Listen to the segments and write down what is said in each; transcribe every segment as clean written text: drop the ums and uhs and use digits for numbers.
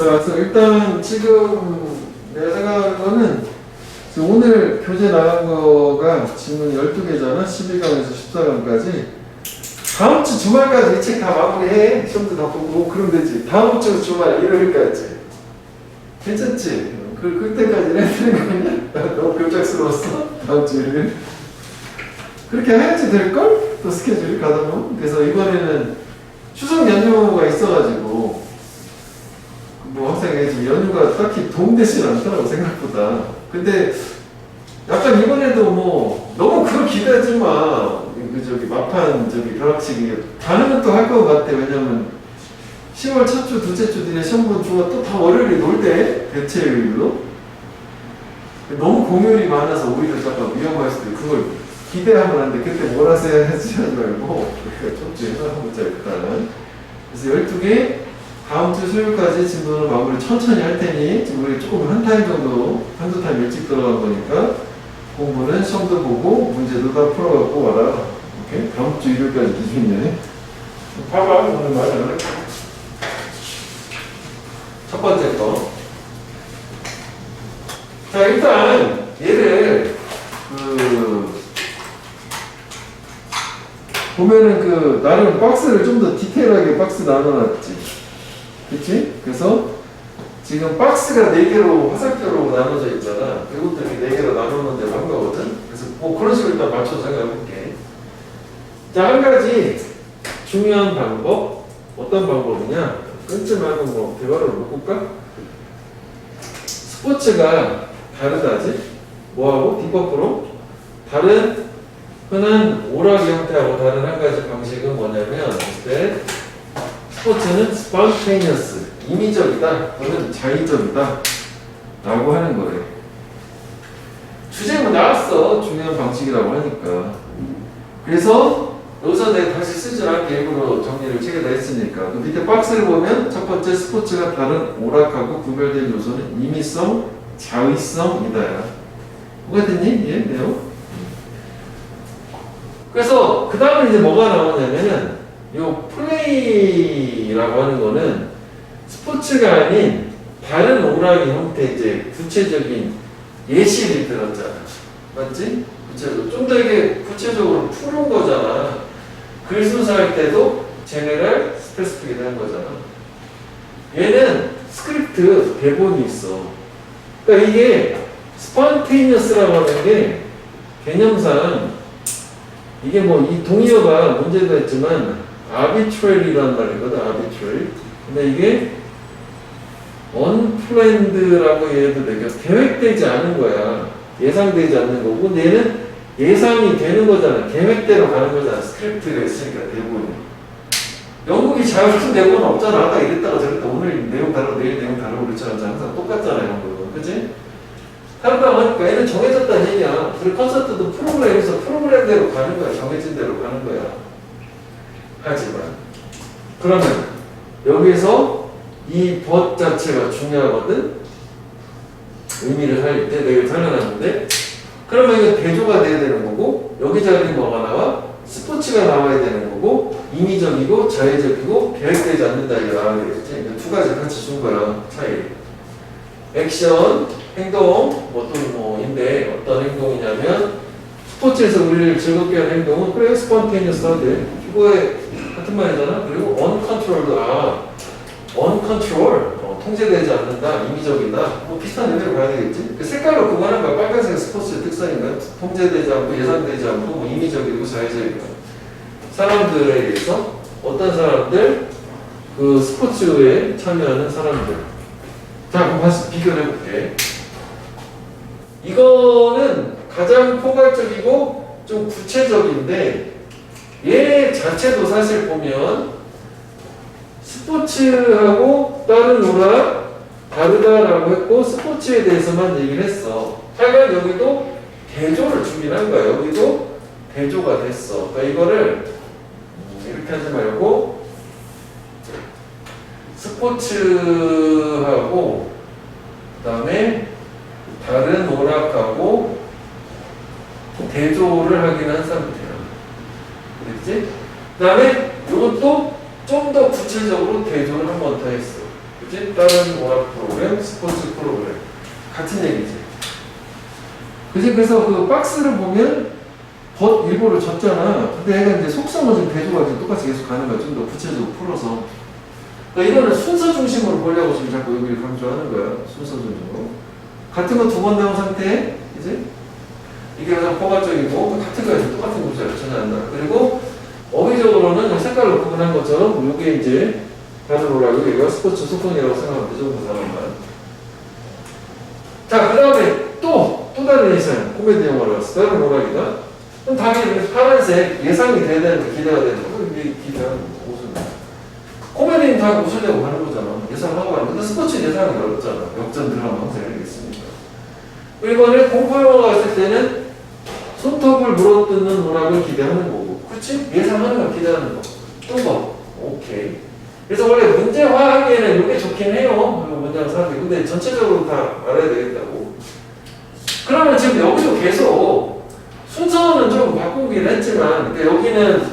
자, 그래서 일단 지금 내가 생각하는 거는 오늘 교재 나간 거가 지금 12개잖아. 12강에서 14강까지. 다음 주 주말까지 이 책 다 마무리해. 시험도 다 보고 그러면 되지. 다음 주 주말 일요일까지. 괜찮지? 그때까지 해야 되는 거 아니야? 너무 급작스러웠어? 다음 주 일요일? 그렇게 해야지 될걸? 또 스케줄이 가다 보면. 그래서 이번에는 추석 연휴가 있어가지고 뭐 항상 지금 연휴가 딱히 도움되진 않더라고 생각보다. 근데 약간 이번에도 뭐 너무 그걸 기대하지 마. 저기 막판 저기 벼락치기 가능은 또 할 것 같아. 왜냐면 10월 첫 주, 둘째 주 뒤에 시험 본 주가 또 다 월요일에 놀대. 대체요일로. 너무 공휴일이 많아서 오히려 잠깐 위험할 수도 있고 그걸 기대하면 안 돼. 그때 몰아서 해야지 하지 말고 그러니까 첫 주에 해보자 일단. 그래서 12개 다음 주 수요일까지 진도는 마무리 천천히 할 테니 지금 우리 조금 한 타임 정도 한두 타임 일찍 들어간 거니까 공부는 시험도 보고 문제도 다 풀어갖고 와라. 오케이? 다음 주 일요일까지 기준이네. 봐봐 오늘 말 안 할게. 첫 번째 거. 자 일단 얘를 보면은 나름 박스를 좀 더 디테일하게 박스 나눠놨지. 그치? 그래서 지금 박스가 4개로 화살표로 나눠져 있잖아. 이것도 이렇게 4개로 나누는 대로 한 거거든. 그래서 뭐 그런 식으로 일단 맞춰서 생각해볼게. 자, 한 가지 중요한 방법. 어떤 방법이냐? 끊지 말고 뭐 대화를 묶을까? 스포츠가 다르다지? 뭐하고? 뒷거꾸로? 다른 흔한 오락의 형태하고 다른 한 가지 방식은 뭐냐면 그때 스포츠는 spontaneous, 임의적이다 또는 자의적이다 라고 하는 거래. 주제가 나왔어. 중요한 방식이라고 하니까. 그래서 여기서 내가 다시 쓰지 않게 일부러 정리를 책에다 했으니까 그 밑에 박스를 보면 첫 번째 스포츠가 다른 오락하고 구별된 요소는 임의성, 자의성이다야. 뭐가 됐니? 예? 내용? 그래서 그 다음에 이제 뭐가 나오냐면은 요 플레이라고 하는 거는 스포츠가 아닌 다른 오락의 형태 이제 구체적인 예시를 들었잖아. 맞지? 구체적으로 좀 더 이게 구체적으로 푸는 거잖아. 글 순서할 때도 제네럴 스페시픽이 되는 거잖아. 얘는 스크립트 대본이 있어. 그러니까 이게 스폰테니어스라고 하는 게 개념상 이게 뭐 이 동의어가 문제가 있지만 arbitrary라는 말이거든. arbitrary. 근데 이게 unplanned라고 해도 되게 계획되지 않은 거야. 예상되지 않는 거고. 근데 얘는 예상이 되는 거잖아. 계획대로 가는 거잖아. 스크립트가 있으니까 대본이. 영국이 자율적 대본은 없잖아. 아까 이랬다가 저랬다. 오늘 내용 다르고 내일 내용 다르고 그렇잖아. 항상 똑같잖아. 영국은. 그치? 다르다고 하니까 얘는 정해졌다는 얘기야. 그리고 콘서트도 프로그램에서 프로그램대로 가는 거야. 정해진 대로 가는 거야. 하지만 그러면 여기서 이 벗 자체가 중요하거든. 의미를 살릴 때 내가 살려놨는데 그러면 이거 대조가 돼야 되는 거고 여기 자리에 뭐가 나와? 스포츠가 나와야 되는 거고 임의적이고 자의적이고 계획되지 않는다 이거 나와야 되겠지. 두 가지 같이 준 거야. 차이. 액션, 행동, 뭐인데 어떤 행동이냐면 스포츠에서 우리를 즐겁게 하는 행동은 그래 스폰테니어스 하대. 이거에 같은 말이잖아. 그리고 uncontrol, 통제되지 않는다, 임의적이다. 뭐 비슷한 의미로 가야 되겠지. 그 색깔로 구분하는 거야. 빨간색 스포츠의 특성인가? 통제되지 않고 예상되지 않고 뭐 임의적이고 자의적이고. 사람들에 의해서 어떤 사람들 그 스포츠에 참여하는 사람들. 자, 그럼 다시 비교해 볼게. 이거는 가장 포괄적이고 좀 구체적인데 얘 자체도 사실 보면 스포츠하고 다른 오락 다르다라고 했고 스포츠에 대해서만 얘기를 했어. 하여간 여기도 대조를 준비한 거야. 여기도 대조가 됐어. 그러니까 이거를 이렇게 하지 말고 스포츠하고 그다음에 다른 오락하고 대조를 하긴 한 상태야. 그랬지? 그 다음에 이것도 좀 더 구체적으로 대조를 한 번 더 했어. 그치? 다른 오락 프로그램, 스포츠 프로그램. 같은 얘기지. 그치? 그래서 그 박스를 보면 벗 일부러 줬잖아. 근데 얘가 이제 속성은 좀 대조가 좀 똑같이 계속 가는 거야. 좀 더 구체적으로 풀어서. 그러니까 이거는 순서 중심으로 보려고 지금 자꾸 여기를 강조하는 거야. 순서 중심으로. 같은 거 두 번 나온 상태에, 이제 이게 가장 포괄적이고 같은 거에서 똑같은 구조를 전혀 안 나와. 그리고 어휘적으로는 색깔로 구분한 것처럼 이게 이제 다른 오락을 이거 스포츠 소통이라고 생각하면 되죠. 그 사람만. 자, 그 다음에 또 다른 예상. 코미디 영화를 봤어. 다른 오락이다. 그럼 당연히 파란색 예상이 돼야 되는 거, 기대가 되는 거. 이게 기대하는 거. 우승. 코미디는 다 웃으려고 하는 거잖아. 예상하고 하는 거. 근데 스포츠는 예상이 어렵잖아. 역전 드라마 항상 알겠습니까? 이번에 공포영화가 왔을 때는 손톱을 물어뜯는 오락을 기대하는 거고. 그치? 예상하는 거, 기대하는 거. 또 뭐? 오케이. 그래서 원래 문제화하기에는 이게 좋긴 해요. 문제화 사람들이. 근데 전체적으로 다 알아야 되겠다고. 그러면 지금 여기도 계속 순서는 좀 바꾸긴 했지만, 근데 여기는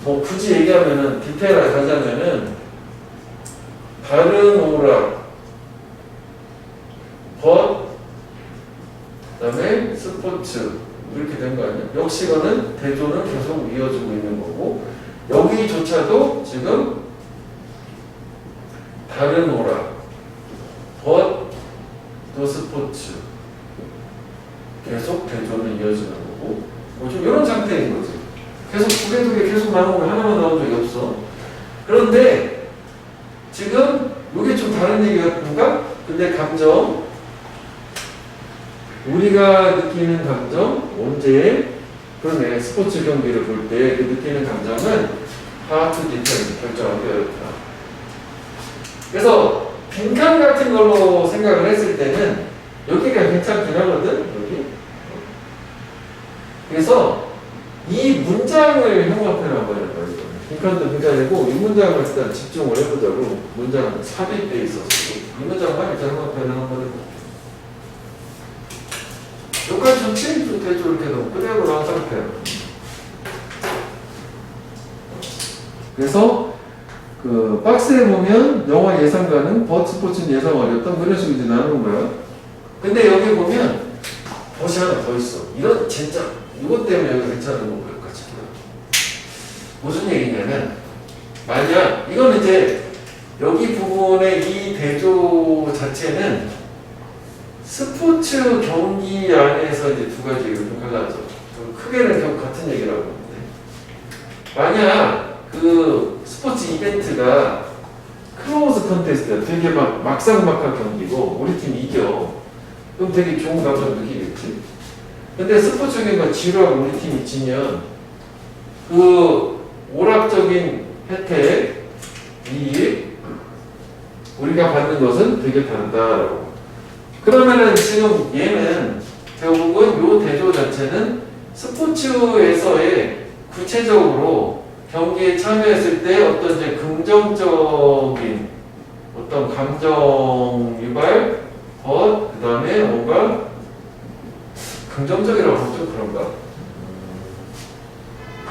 뭐 굳이 얘기하면은 디테일하게 가자면은 다른 오락, 벗, 그다음에 스포츠 이렇게 된 거 아니야? 역시 이거는 대조는 계속 이어지고 있는 거고 여기조차도 지금 다른 오락, 벗, 또 스포츠 계속 대조는 이어지는 거고 좀 이런 상태인 거지. 계속 두 개 계속 나오면 하나만 나온 적이 없어. 그런데 지금 이게 좀 다른 얘기 같은가? 근데 감정 우리가 느끼는 감정 언제 그러네 스포츠 경기를 볼 때 그 느끼는 감정은 하트 디테일 결정하기 어렵다. 그래서 빈칸 같은 걸로 생각을 했을 때는 여기가 괜찮긴 하거든. 여기. 그래서 이 문장을 형광펜으로 한번 해봐요. 빈칸도 빈칸이고 이 문장을 일단 집중을 해보자고. 문장은 삽입되어 있어서 이 문장만 일단 형광펜을 한번 해볼게요. 여기까지 좋지? 좀 대조 이렇게 너무 그대로 나온 상태야. 그래서 그 박스에 보면 영화 예상가는 벗 스포츠는 예상 어렵다 그런 식으로 이제 나누는 거야. 근데 여기 보면 벗이 하나 더 있어. 이런 진짜 이것 때문에 여기 괜찮은 건가요? 같이 무슨 얘기냐면 만약 이건 이제 여기 부분의 이 대조 자체는 스포츠 경기 안에서 이제 두 가지 좀 갈라져. 크게는 결국 같은 얘기라고 하는데 만약 그 스포츠 이벤트가 클로즈 컨테스트야. 되게 막 막상막한 경기고 우리 팀이 이겨. 그럼 되게 좋은 감정 느끼겠지. 근데 스포츠 경기가 지루하고 우리 팀이 지면 그 오락적인 혜택, 이익 우리가 받는 것은 되게 다르다라고. 그러면은 지금 얘는 결국은 요 대조 자체는 스포츠에서의 구체적으로 경기에 참여했을 때 어떤 이제 긍정적인 어떤 감정 유발, 그 다음에 뭔가 긍정적이라고 하면 좀 그런가?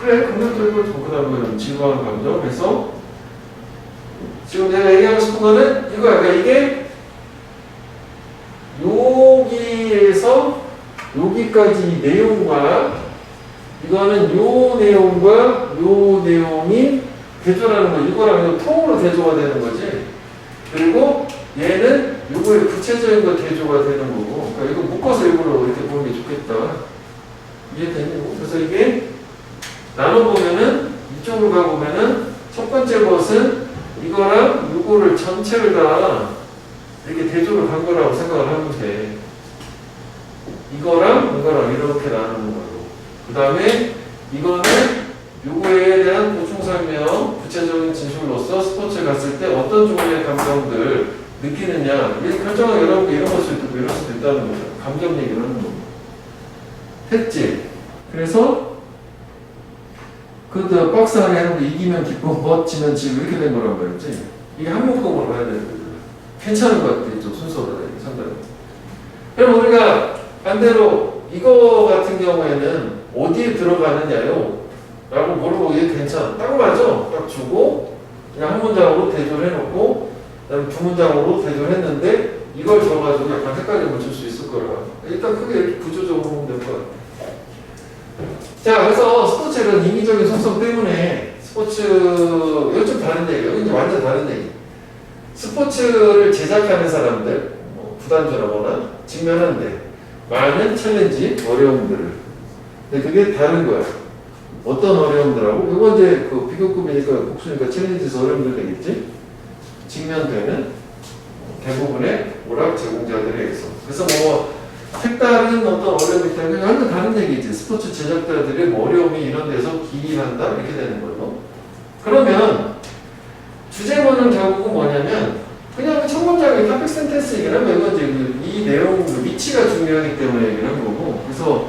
그래, 긍정적이고 그 다음에 지루한 감정. 그래서 지금 내가 얘기하고 싶은 거는 이거야. 그러니까 이게 여기에서 여기까지 내용과 이거는 요 내용과 요 내용이 대조라는 거. 이거랑 이거 통으로 대조가 되는 거지. 그리고 얘는 요거의 구체적인 거 대조가 되는 거고. 그러니까 이거 묶어서 일부러 이렇게 보는 게 좋겠다. 이해되니? 그래서 이게 나눠보면은 이쪽으로 가보면은 첫 번째 것은 이거랑 요거를 전체를 다 이렇게 대조를 간 거라고 생각을 하면 돼. 이거랑 이렇게 나누는 거고. 그 다음에 이거는 요거에 대한 보충 설명, 구체적인 진술로서 스포츠에 갔을 때 어떤 종류의 감정들 느끼느냐. 이 결정은 여러분께 이런 것을 듣고 이럴 수도 있다는 거죠. 감정 얘기를 하는 거고. 했지. 그래서 그 박스 안에 하는 거 이기면 기쁨, 멋지면 지금 이렇게 된 거란 말이지. 이게 한 묶음으로 가야 되는 거죠. 괜찮은 것 같아. 이쪽 순서가 상당히. 그럼 우리가 반대로 이거 같은 경우에는 어디에 들어가느냐요? 라고 물어보고 이게 괜찮아. 딱 맞아. 딱 주고 그냥 한 문장으로 대조를 해놓고 그다음에 두 문장으로 대조를 했는데 이걸 줘가지고 약간 헷갈려 맞출 수 있을 거라. 일단 크게 이렇게 구조적으로 보면 될 것 같아요. 자, 그래서 스포츠는 인위적인 속성 때문에 스포츠, 이거 좀 다른 얘기예요. 여기 이제 완전 다른 얘기. 스포츠를 제작하는 사람들, 뭐 구단주나 뭐나 직면한데 많은 챌린지, 어려움들을. 근데 그게 다른 거야. 어떤 어려움들하고, 이건 이제 그 비교급이니까 복수니까 챌린지에서 어려움들 되겠지? 직면되는 대부분의 오락 제공자들에 의해서. 그래서 뭐 색다른 어떤 어려움이 있다면 완전 다른 얘기지. 스포츠 제작자들의 뭐 어려움이 이런 데서 기인한다 이렇게 되는 거죠. 그러면 주제문은 결국은 뭐냐면 그냥 첫 문장의 토픽 센텐스 얘기를 하면 이건 이제 이 내용 위치가 중요하기 때문에 얘기를 한 거고. 그래서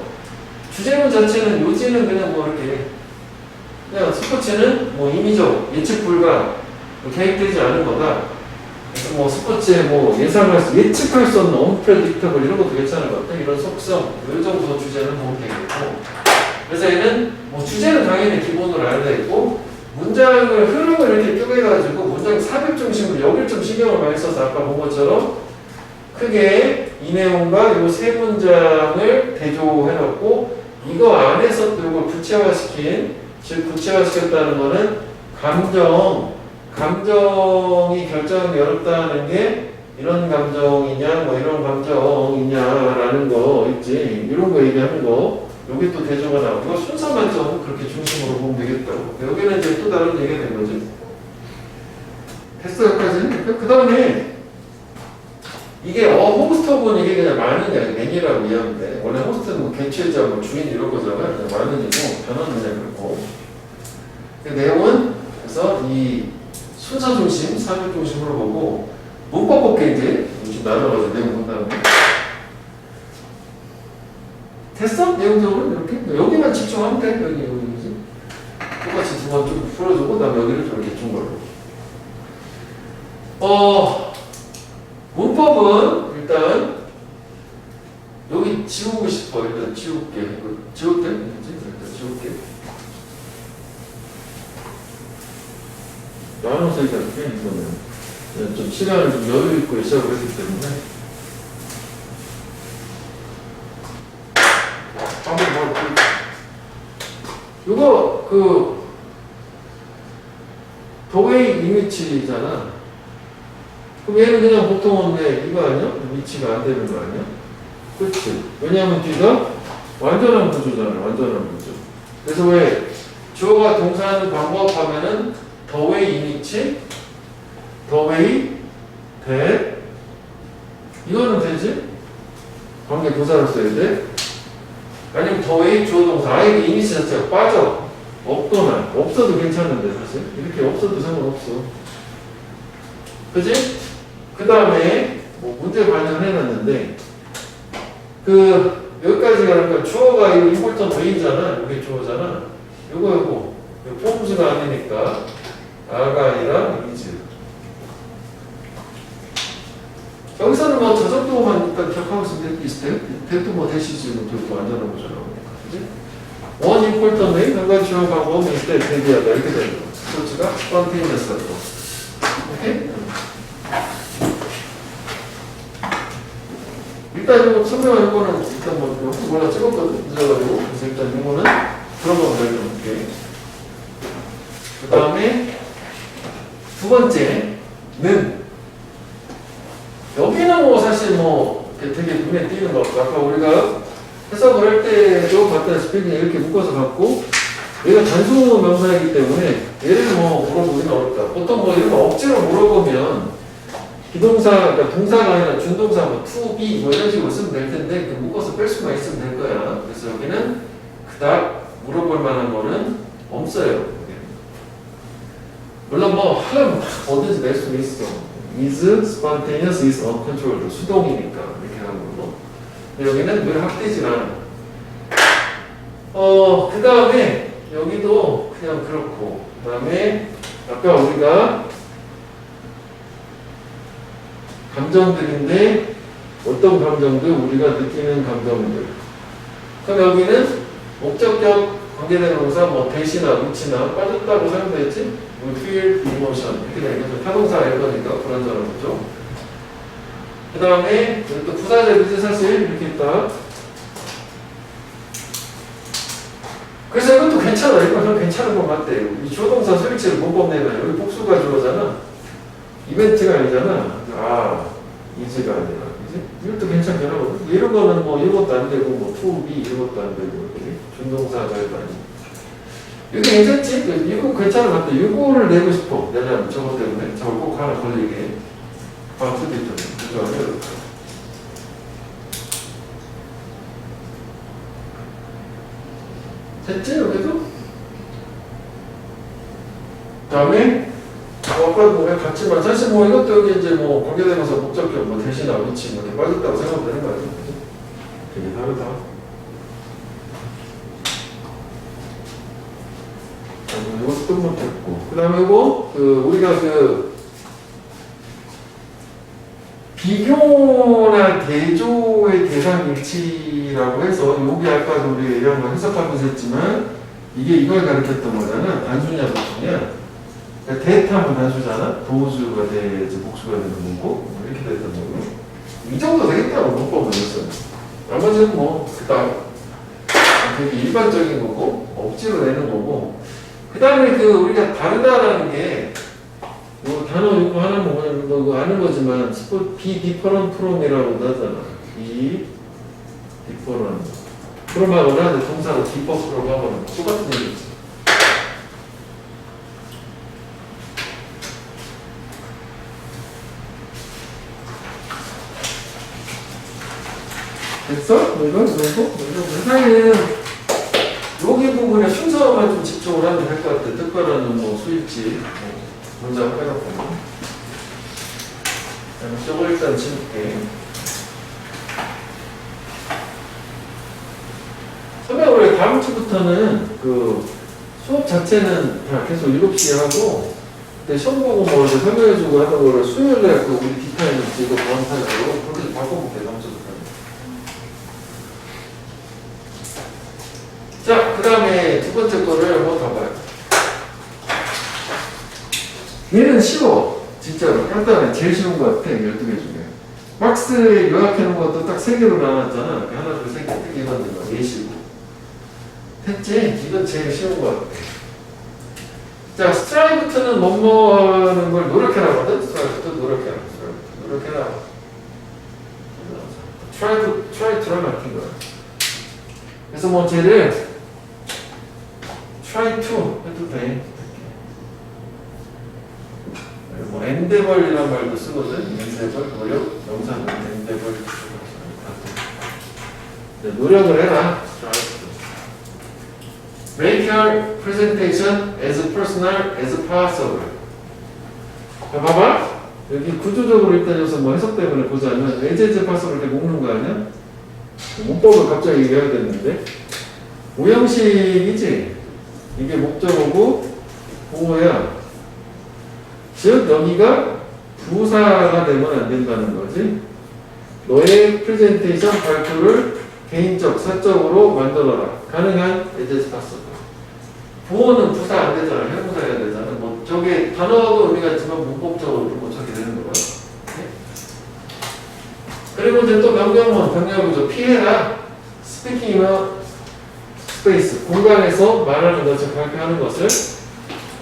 주제문 자체는 요지는 그냥 뭐 이렇게 그냥 스포츠는 뭐 임의적 예측 불가 계획되지 않은 거다. 그래서 뭐 스포츠에 뭐 예측할 수 없는 unpredictable 이런 것도 괜찮은 것 같아. 이런 속성, 이 정도 주제는 보면 되겠고. 그래서 얘는 뭐 주제는 당연히 기본으로 알아야 되고 문장을 흐름을 이렇게 쪼개가지고 문장 삽입 중심으로 여기를 좀 신경을 많이 써서 아까 본 것처럼 크게 이 내용과 이 세 문장을 대조해놓고 이거 안에서 또 이걸 구체화시킨, 즉 구체화시켰다는 거는 감정이 결정하기 어렵다는 게 이런 감정이냐 뭐 이런 감정이냐라는 거 있지. 이런 거 얘기하는 거 여기 또 대조가 나오고 순서만 좀 그렇게 중심으로 보면 되겠다고. 여기는 이제 또 다른 얘기가 된 거지. 됐어 여기까지는. 그 다음에 이게 호스트는 이게 그냥 많으냐 매니라고 이해하면 돼. 원래 호스트는 뭐 개최자 뭐 주인 이런 거잖아. 그냥 많으니고 변화는 그냥 그렇고. 그 내용은 그래서 이 순서 중심, 삽입 중심으로 보고 문법 곱게 이제 좀 나눠가지고 내용 본 다음에 됐어? 내용적으로 이렇게 여기만 집중하면 돼. 여기지. 똑같이 두 번 좀 풀어주고 그다음에 여기를 좀 이렇게 준 걸로. 문법은 일단 여기 지우고 싶어. 일단 지울게. 지울게. 일단 지울게. 나눠서 얘기할게. 이거는 좀 시간을 좀 여유 있고 시작을 했기 때문에 한번 뭐 이거 더웨이 이미치잖아. 그럼 얘는 그냥 보통은 이거 아니야? 위치가 안 되는 거 아니야? 그렇지. 왜냐하면 뒤가 완전한 구조잖아. 완전한 구조. 그래서 왜 주어가 동사하는 방법 하면은 더웨이 이미치, 더웨이 대 이거는 되지? 관계 부사를 써야 돼. 아니면 더웨이 주어 동사 아예 그 이미치 자체가 빠져. 없거나 없어도 괜찮은데 사실 이렇게 없어도 상관없어. 그지? 그 다음에 뭐 문제 반영을 해놨는데 여기까지 가니까 주어가 이거 임포턴트 웨이잖아. 이게 주어잖아. 요거 폼수가 아니니까 아가 아니라 이즈. 여기서는 뭐 저 정도만 일단 기억하고 있으면 비슷해. 대도 뭐 대시지는 또 완전한 거잖아. 그지? 원 임포턴트 웨이 한 가지 주어가고 뭐 이때 대비하다 이렇게 되는 거. 스포츠가 스펀테이너스하고. 오케이? 일단 이거 설명할 거는 일단 뭐 몰라 찍었거든. 늦어가지고. 그래서 일단 이거는 들어가면 될것 그 다음에 두 번째는 여기는 뭐 사실 뭐 되게 눈에 띄는 것 같고 아까 우리가 해석을 할 때도 봤다시피 이렇게 묶어서 갖고 얘가 단수 명사이기 때문에 얘를 뭐 물어보기는 어렵다. 보통 뭐 이런 거 억지로 물어보면 비동사, 그러니까 동사가 아니라 준동사 뭐 to, be 뭐 이런 식으로 쓰면 될 텐데 묶어서 뺄 수만 있으면 될 거야. 그래서 여기는 그닥 물어볼 만한 거는 없어요. 물론 뭐 하려면 뭐든지 낼 수는 있어. is spontaneous, is uncontrolled. 수동이니까 이렇게 하는 거고. 근데 여기는 늘 확대질 않아. 그 다음에 여기도 그냥 그렇고. 그 다음에 아까 우리가 감정들인데 어떤 감정들? 우리가 느끼는 감정들. 그럼 여기는 목적격 관계대명사 뭐 대시나 위치나 빠졌다고 사용되었지? will feel emotion. 이렇게 되는 거죠. 타동사 일거니까 불완전한 거죠. 그 다음에 또 부사절이지 사실 이렇게 있다. 그래서 이것도 괜찮아. 이거는 괜찮은 것 같아요. 이 조동사 수일치를 문법 내면 여기 복수가 주어잖아. 이벤트가 아니잖아. 아, 이제가 아니라. 이제? 이것도 괜찮긴 하거든. 이런 거는 뭐 이것도 안 되고, 뭐 to be 이것도 안 되고, 이렇게. 준동사가 아니고. 이거 괜찮지? 이거 괜찮은 것 같아. 이거를 내고 싶어. 내가 저거 때문에. 저걸 꼭 하나 걸리게. 수도 있잖아. 그죠? 됐지? 여기도? 그 다음에 아까 뭐 같지만 사실 뭐 이것도 여기 이제 뭐 관계대명사 목적격 뭐 대신하고 위치 뭐 이렇게 빠졌다고 생각하면 되는 거 아니야? 되게 다르다. 이것도 못했고 그 다음에 이거 우리가 비교나 대조의 대상 일치라고 해서 여기 아까도 우리 이런 거 해석하면서 했지만 이게 이걸 가르쳤던 거잖아. 단수냐 복수냐. 그러니까 대타면 단수잖아. 도수가 돼야지 복수가 되는 거고 이렇게 됐던 거고. 이 정도 되겠다고 문법은 했어요. 나머지는 뭐 그다음 되게 일반적인 거고 억지로 내는 거고. 그 다음에 우리가 다르다라는 게 뭐 단어 이거 하나 뭐 아는 거지만 be different from이라고도 하잖아. be different from 하거나 동사로 differ from 하거나 똑같은 얘기지. 됐어? 뭐 이거? 세상에는 여기 부분에 순서만 좀 집중을 하면 될 것 같아. 특별한 뭐 수일치 문장 빼놓고. 저거 일단 지울게. 선배가 원래 다음 주부터는 수업 자체는 다 계속 7시에 하고, 근데 시험 보고 뭐 이제 설명해주고 하는 거를 수요일에 우리 디타임을 찍고 보완타임으로 그렇게 좀 바꿔볼게요, 다음 주부터는. 자, 그 다음에 두 번째 거를 한번 가봐요. 얘는 쉬워. 진짜로. 간단해. 제일 쉬운 것 같아. 12개 중에. 박스에 요약해놓은 것도 딱 3개로 나눴잖아. 하나, 둘, 3개. 딱 이건 예시고. 됐지? 이건 제일 쉬운 것 같아. 자, 스트라이브트는 뭐뭐 하는 걸 노력해라 거든? 스트라이브트 노력해라. 노력해라. tryto랑 같은 거야. 그래서 뭐 쟤를 try to 해도 돼. 뭐 endeavor이라는 말도 쓰거든. endeavor, 노력, 명사는 endeavor. 노력을 해라. Make your presentation as personal as possible. 자, 봐봐. 여기 구조적으로 일단 여기서 뭐 해석 때문에 보자면 as possible 이렇게 묶는 거 아니야? 문법을 갑자기 얘기해야겠는데 오형식이지? 이게 목적어고 보호야. 즉 여기가 부사가 되면 안 된다는 거지. 너의 프레젠테이션 발표를 개인적, 사적으로 만들어라. 가능한 as possible. 부호는 부사 안 되잖아. 형용사가 되잖아. 뭐 저게 단어도 의미가 있지만 문법적으로 뭐 저렇게 되는 거야. 네? 그리고 이제 또 명령문, 병렬구조 피해라. Speaking in a space. 공간에서 말하는 것을 발표하는 것을.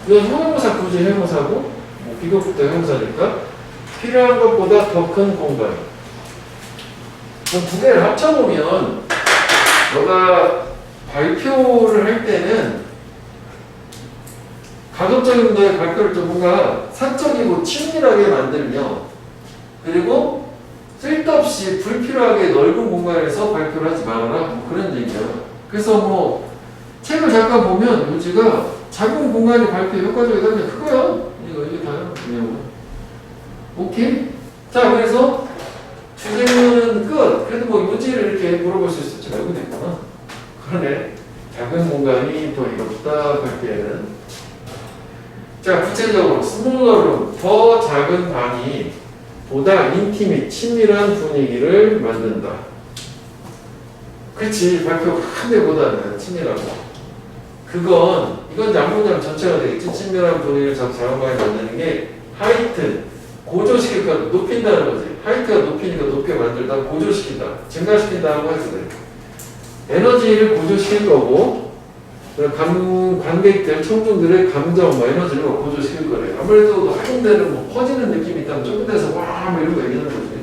이건 형용사 굳이 형용사고 비교급도 형용사니까 필요한 것보다 더 큰 공간. 두 개를 합쳐보면 너가 발표를 할 때는 가급적이면 너의 발표를 좀 뭔가 사적이고 친밀하게 만들며 그리고 쓸데없이 불필요하게 넓은 공간에서 발표를 하지 말아라. 뭐 그런 얘기야. 그래서 뭐 책을 잠깐 보면 요지가 작은 공간이 발표 효과적이다면 그거야. 이게 다야. 오케이? 자, 그래서 주제는 끝. 그래도 뭐 요지를 이렇게 물어볼 수 있을지 알고 됐구나. 그러네. 작은 공간이 더 이롭다 발표에는. 자, 구체적으로 스몰러룸, 더 작은 방이 보다 인티밋, 친밀한 분위기를 만든다. 그렇지. 발표 큰 데보다는 친밀하고. 그건 이건 이제 앞문장 전체가 되겠지. 친밀한 분위기를 작업하게 만드는 게 하이튼, 고조시킬 거 높인다는 거지. 하이트가 높이니까 높게 만들다 고조시킨다, 증가시킨다고 해도 돼. 에너지를 고조시킬 거고, 관객들, 청중들의 감정, 뭐 에너지를 고조시킬 거래. 아무래도 높은 데는 뭐 퍼지는 느낌이 있다면 좁은 데서 와, 뭐 이런 거 얘기하는 거지.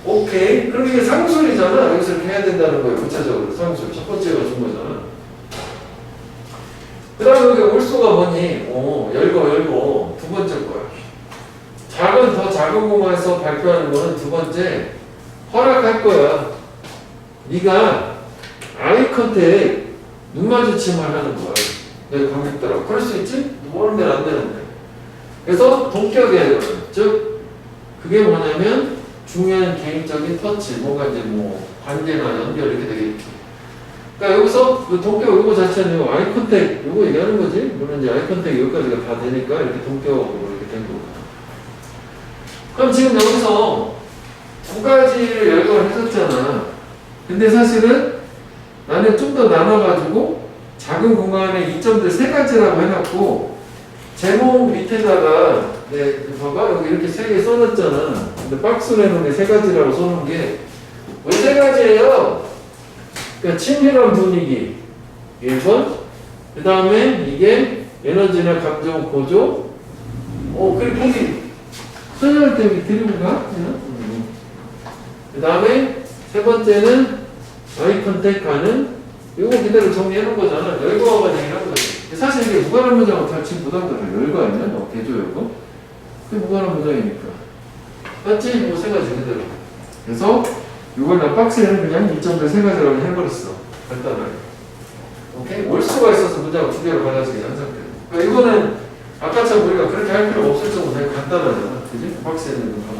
오케이. 그럼 이게 상술이잖아. 여기서 이렇게 해야 된다는 거예요. 구체적으로 상술. 첫 번째가 준 거잖아. 그 다음에 여기 올소가 뭐니? 열고. 두 번째 거야. 더 작은 공간에서 발표하는 거는 두 번째. 허락할 거야. 네가 아이 컨택, 눈 마주침을 하는 거야. 내 관객들하고. 그럴 수 있지? 모르는 데는 안 되는데. 그래서 동격해야 되거든. 즉, 그게 뭐냐면, 중요한 개인적인 터치, 뭔가 이제 뭐 관계나 연결 이렇게 되겠죠. 그러니까 여기서 그 동격 요거 자체는 아이 컨택 요거 얘기하는 거지. 물론 이제 아이 컨택 여기까지가 다 되니까 이렇게 동격으로 이렇게 된 거고. 그럼 지금 여기서 두 가지를 열거를 했었잖아. 근데 사실은 나는 좀 더 나눠가지고 작은 공간에 이점들 세 가지라고 해놨고 제목 밑에다가 봐봐 여기 이렇게 세 개 써놨잖아. 근데 박스로 해놓은 게 세 가지라고 써놓은 게 왜 세 가지예요? 그러니까 친밀한 분위기 1번, 그 다음에 이게 에너지나 감정 고조. 그리고 거기 설명할 때 여기 드리고 가. 그 다음에 세 번째는 아이 컨택하는 이거 그대로 정리해놓은 거잖아. 열거가 얘기하는 거지. 사실 이게 무관한 문장은 잘 부담되는 열거 아니야? 대조 열거? 그게 무관한 문장이니까. 맞지? 뭐 세 가지 그대로. 그래서 이걸 나 박스에는 그냥 2점들 세 가지라고 해버렸어. 간단하게. 오케이? 올 수가 있어서 문장을 두 개로 갈라지게 한 상태. 그러니까 이거는 아까처럼 우리가 그렇게 할 필요가 없을 정도로 되게 간단하잖아. 그지? 박스에 있는 거.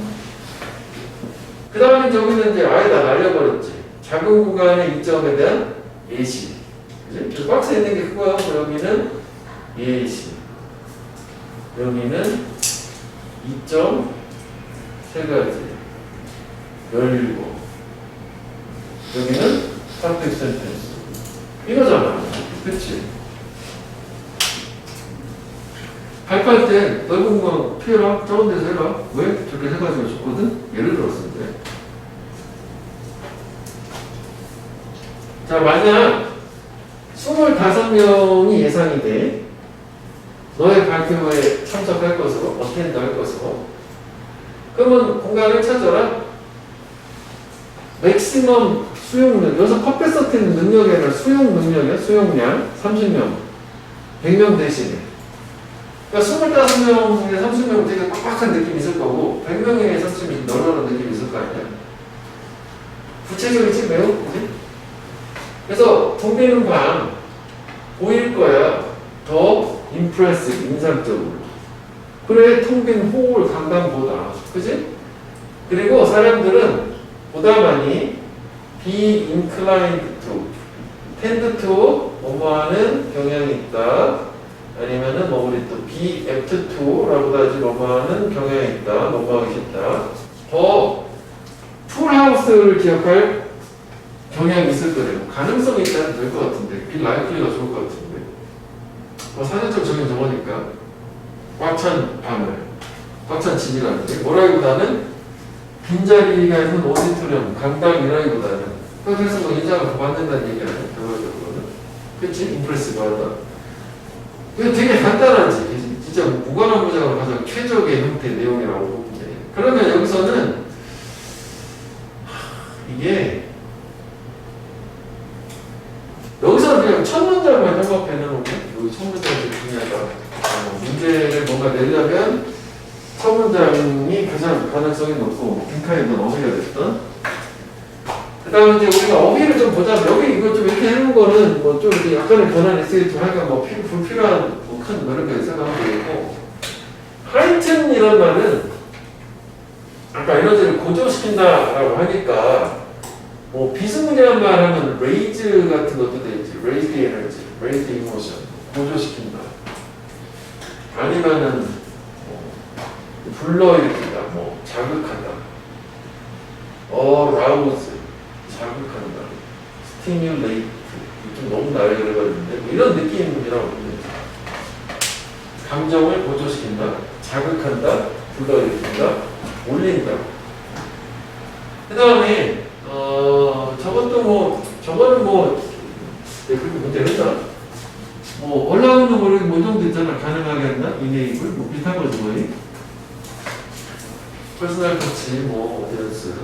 그 다음에 저기는 이제 아예 다 날려버렸지. 작은 구간의 이점에 대한 예시. 그지? 박스에 있는 게 그거야. 여기는 예시. 여기는 이점 세 가지. 열고. 여기는 퍼펙트 센텐스. 이거잖아. 그치? 발표할 때 넓은 공간 피해라. 작은 데서 해라. 왜? 저렇게 해가지고 줬거든? 예를 들었을 때. 자, 만약 25명이 예상이 돼. 너의 발표에 참석할 것으로, 어텐드 할 것으로. 그러면 공간을 찾아라. 맥시멈 수용력. 여기서 퍼펙트는 능력이 아니라 수용 능력이야. 수용량. 30명. 100명 대신에. 그러니까 25명에 30명 되게 빡빡한 느낌이 있을 거고, 100명에 30명이 널널한 느낌이 있을 거 아니야. 구체적이지, 매우. 그치? 그래서 텅비는 방 보일 거야. 더 임프레스 인상적으로. 그래 텅빈 홀 강당보다. 그지? 그리고 사람들은 보다 많이 be inclined to, tend to 뭐뭐하는 경향이 있다. 아니면은 뭐 우리 또 be apt to라고 하지 뭐뭐하는 경향이 있다. 뭐뭐하기 싫다. 더 풀하우스를 기억할 경향이 있을 거래요. 가능성이 있다면 될 것 같은데, 빌 라이클리가 좋을 것 같은데. 사전적 적인 정보니까 꽉 찬 방을, 꽉 찬 집이라는 게 뭐라기보다는 빈자리가 있는 오디토리움, 강당이라기보다는 그래서 뭐 인상을 더 받는다는 얘기 아니야, 결과적으로는. 그치? 임프레스 받아. 이거 되게 간단하지. 진짜 무관한 문장으로 가장 최적의 형태의 내용이라고 보면 돼. 그러면 여기서는 이게 여기서는 그냥 첫 문장만 협업해 놓으면 여기 첫 문장이 중요하다. 문제를 뭔가 내려면 첫 문장이 가장 가능성이 높고 빈칸이 더 어휘가 됐던. 그 다음에 이제 우리가 어휘를 좀 보자면 여기 이거 좀 이렇게 해놓은 거는 뭐 좀 이렇게 약간의 변환이 있으겠지만 하여간 뭐 불필요한 뭐 큰 그런 게 생각하면 되겠고, 하이튼 이런 말은 아까 에너지를 고조시킨다라고 하니까 뭐 비스무리한 말 하면 raise 같은 것도 되지. raise the energy, raise the emotion. 고조시킨다. 아니면은 불러일으키다, 뭐 자극한다. arouse, 자극한다. stimulate, 좀 너무 날려버리는데 뭐 이런 느낌이라고 봅니다. 감정을 고조시킨다, 자극한다, 불러일으킨다, 올린다. 그 다음에 저거는 그렇게 문제 했나? 올라오는 거를 뭐 정도 있잖아. 가능하게 한다? 이네이블? 뭐 비슷한 거지 거의. 퍼스널 터치, 어디언스.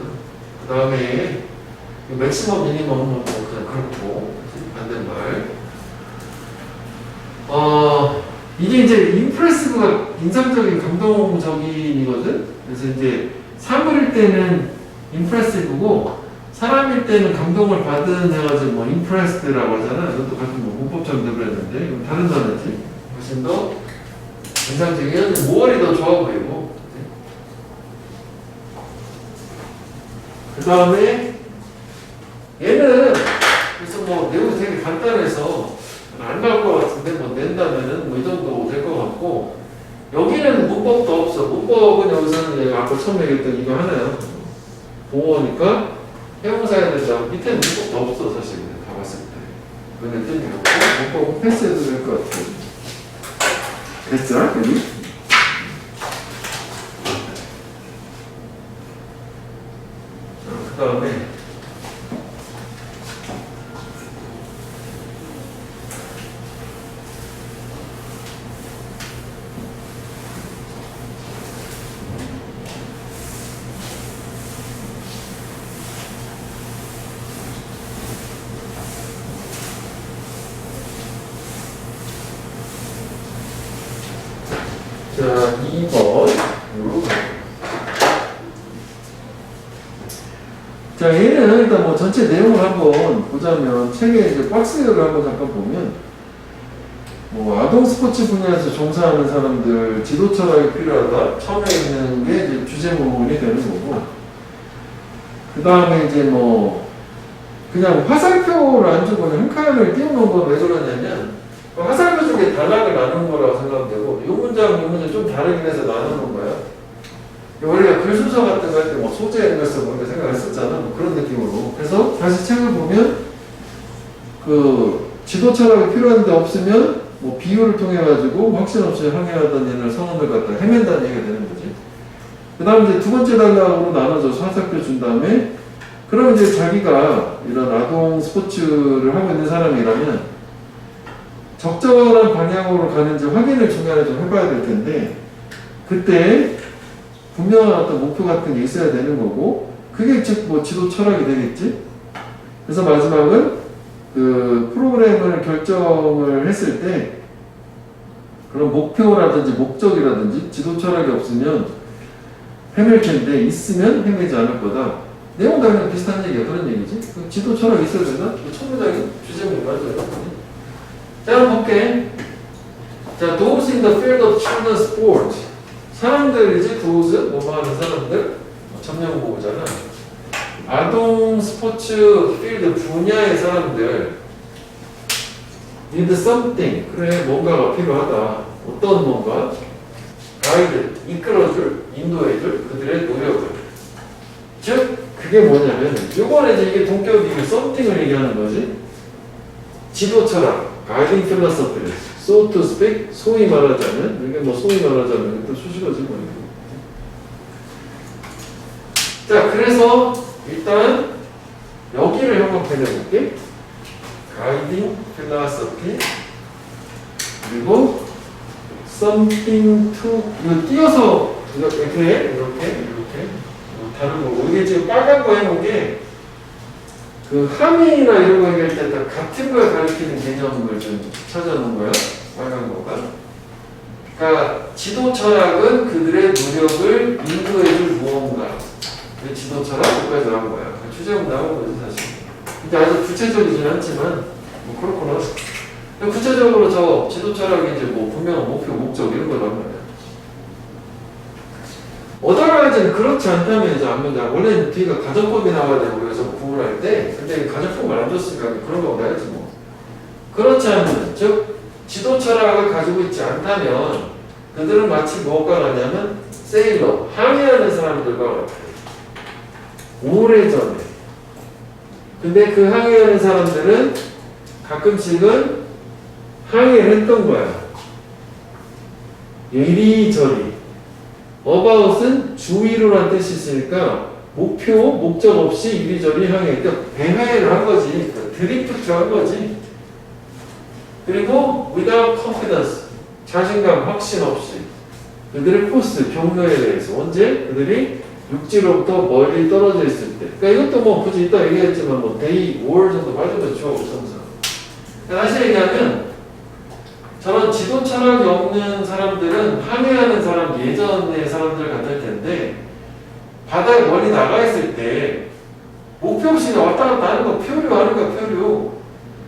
그 다음에 맥시멈, 미니멈은 그냥 그렇고 반대말. 이게 이제 임프레시브가 인상적인 감동적인이거든. 그래서 이제 사물일 때는 임프레시브고 사람일 때는 감동을 받은 해가지고 임프레스드라고 하잖아. 이것도 같은 문법처럼 들어있는데 이건 다른 단어지. 훨씬 더 인상적인 모월이 더 좋아 보이고. 그 다음에 얘는 그래서 내용이 되게 간단해서 안 나올 것 같은데 낸다면은 이 정도 될 것 같고 여기는 문법도 없어. 문법은 여기서는 얘가 아까 처음에 얘기했던 이거 하나요. 보호니까 해용사야 된다. 밑에는 문법도 없어 사실 다 봤을 때. 그건 뜻이 없고 문법은 패스해도 될 것 같아. 됐죠? 여기? 그 다음에 자, 2번. 자, 얘는 일단 전체 내용을 한번 보자면, 책에 이제 박스를 한번 잠깐 보면, 아동 스포츠 분야에서 종사하는 사람들, 지도 철학이 필요하다. 처음에 있는 게 이제 주제 부분이 되는 거고, 그 다음에 이제 그냥 화살표를 안 주고 한 칸을 띄워놓은 건 왜 그러냐면, 화살표 중에 단락을 나누는 거라고 생각하면 되고, 이 문장 좀 다르긴 해서 나누는 거야. 우리가 글순서 같은 거 할 때 소재 앵글서 이렇게 생각했었잖아. 그런 느낌으로. 그래서 다시 책을 보면, 지도 철학이 필요한데 없으면, 비유를 통해가지고 확신 없이 항해하던 얘를 선언을 갖다 헤맨다는 얘기가 되는 거지. 그 다음에 이제 두 번째 단락으로 나눠져서 화살표 준 다음에, 그럼 이제 자기가 이런 아동 스포츠를 하고 있는 사람이라면, 적절한 방향으로 가는지 확인을 중간에 좀 해봐야 될 텐데 그때 분명한 어떤 목표 같은 게 있어야 되는 거고 그게 즉 지도 철학이 되겠지. 그래서 마지막은 프로그램을 결정을 했을 때 그런 목표라든지 목적이라든지 지도 철학이 없으면 헤맬 텐데 있으면 헤매지 않을 거다. 내용 당연히 비슷한 얘기야. 그런 얘기지. 지도 철학이 있어야 된다? 천문학의 주제문이 맞아요. 자, 한번 볼게. 자, those in the field of children's sport. 사람들이지, those, 하는 사람들. 점령보호잖아. 아동 스포츠 필드 분야의 사람들. need something. 그래, 뭔가가 필요하다. 어떤 뭔가? 가이드, 이끌어줄, 인도해줄 그들의 노력을. 즉, 그게 뭐냐면, 요번에 이게 동격이 something을 얘기하는 거지. 지도 철학. 가이딩 필로소피, so to speak, 소위 말하자면, 이게 소위 말하자면, 또 수식어지 뭐. 자, 그래서, 일단, 여기를 한번 펴내볼게. 가이딩 필로소피, 그리고, something to, 이거 띄어서, 이렇게, 다른 거고. 이게 지금 빨간 거 해놓은 게, 함의나 이런 거 얘기할 때 다 같은 걸 가리키는 개념을 좀 찾아놓은 거야. 빨간 거가. 그러니까 지도 철학은 그들의 노력을 인도해줄 무언가. 지도 철학 여기까지 나온 거야. 주제문 나온 거지 사실. 근데 아주 구체적이진 않지만 그렇구나. 구체적으로 저 지도 철학이 이제 분명한 목표, 목적 이런 걸 나온 거야. 어떨까지는 그렇지 않다면 이제 안 문제. 원래는 뒤가 가정법이 나와야 되고 그래서 구분할 때, 근데 가정법을 안 줬으니까 그런 거 나야지 그렇지 않으면, 즉 지도 철학을 가지고 있지 않다면 그들은 마치 뭐가 같냐면 세일러, 항해하는 사람들과 같아요. 오래전에. 근데 그 항해하는 사람들은 가끔씩은 항해를 했던 거야. 이리저리. about은 주위로란 뜻이 있으니까 목표, 목적 없이 이리저리 항해. 그러니까 배회를 한 거지. 그러니까 드리프트 한 거지. 그리고 without confidence. 자신감, 확신 없이. 그들의 코스, 경로에 대해서. 언제? 그들이 육지로부터 멀리 떨어져 있을 때. 그러니까 이것도 뭐 굳이 이따 얘기했지만 뭐 day, war 정도 맞으면 좋아, 정상. 다시 얘기하면 저런 지도 철학이 없는 사람들은 항해하는 사람, 예전의 사람들 같을 텐데 바다에 멀리 나가 있을 때 목표 없이 왔다 갔다 하는 거 표류 하는 거 표류.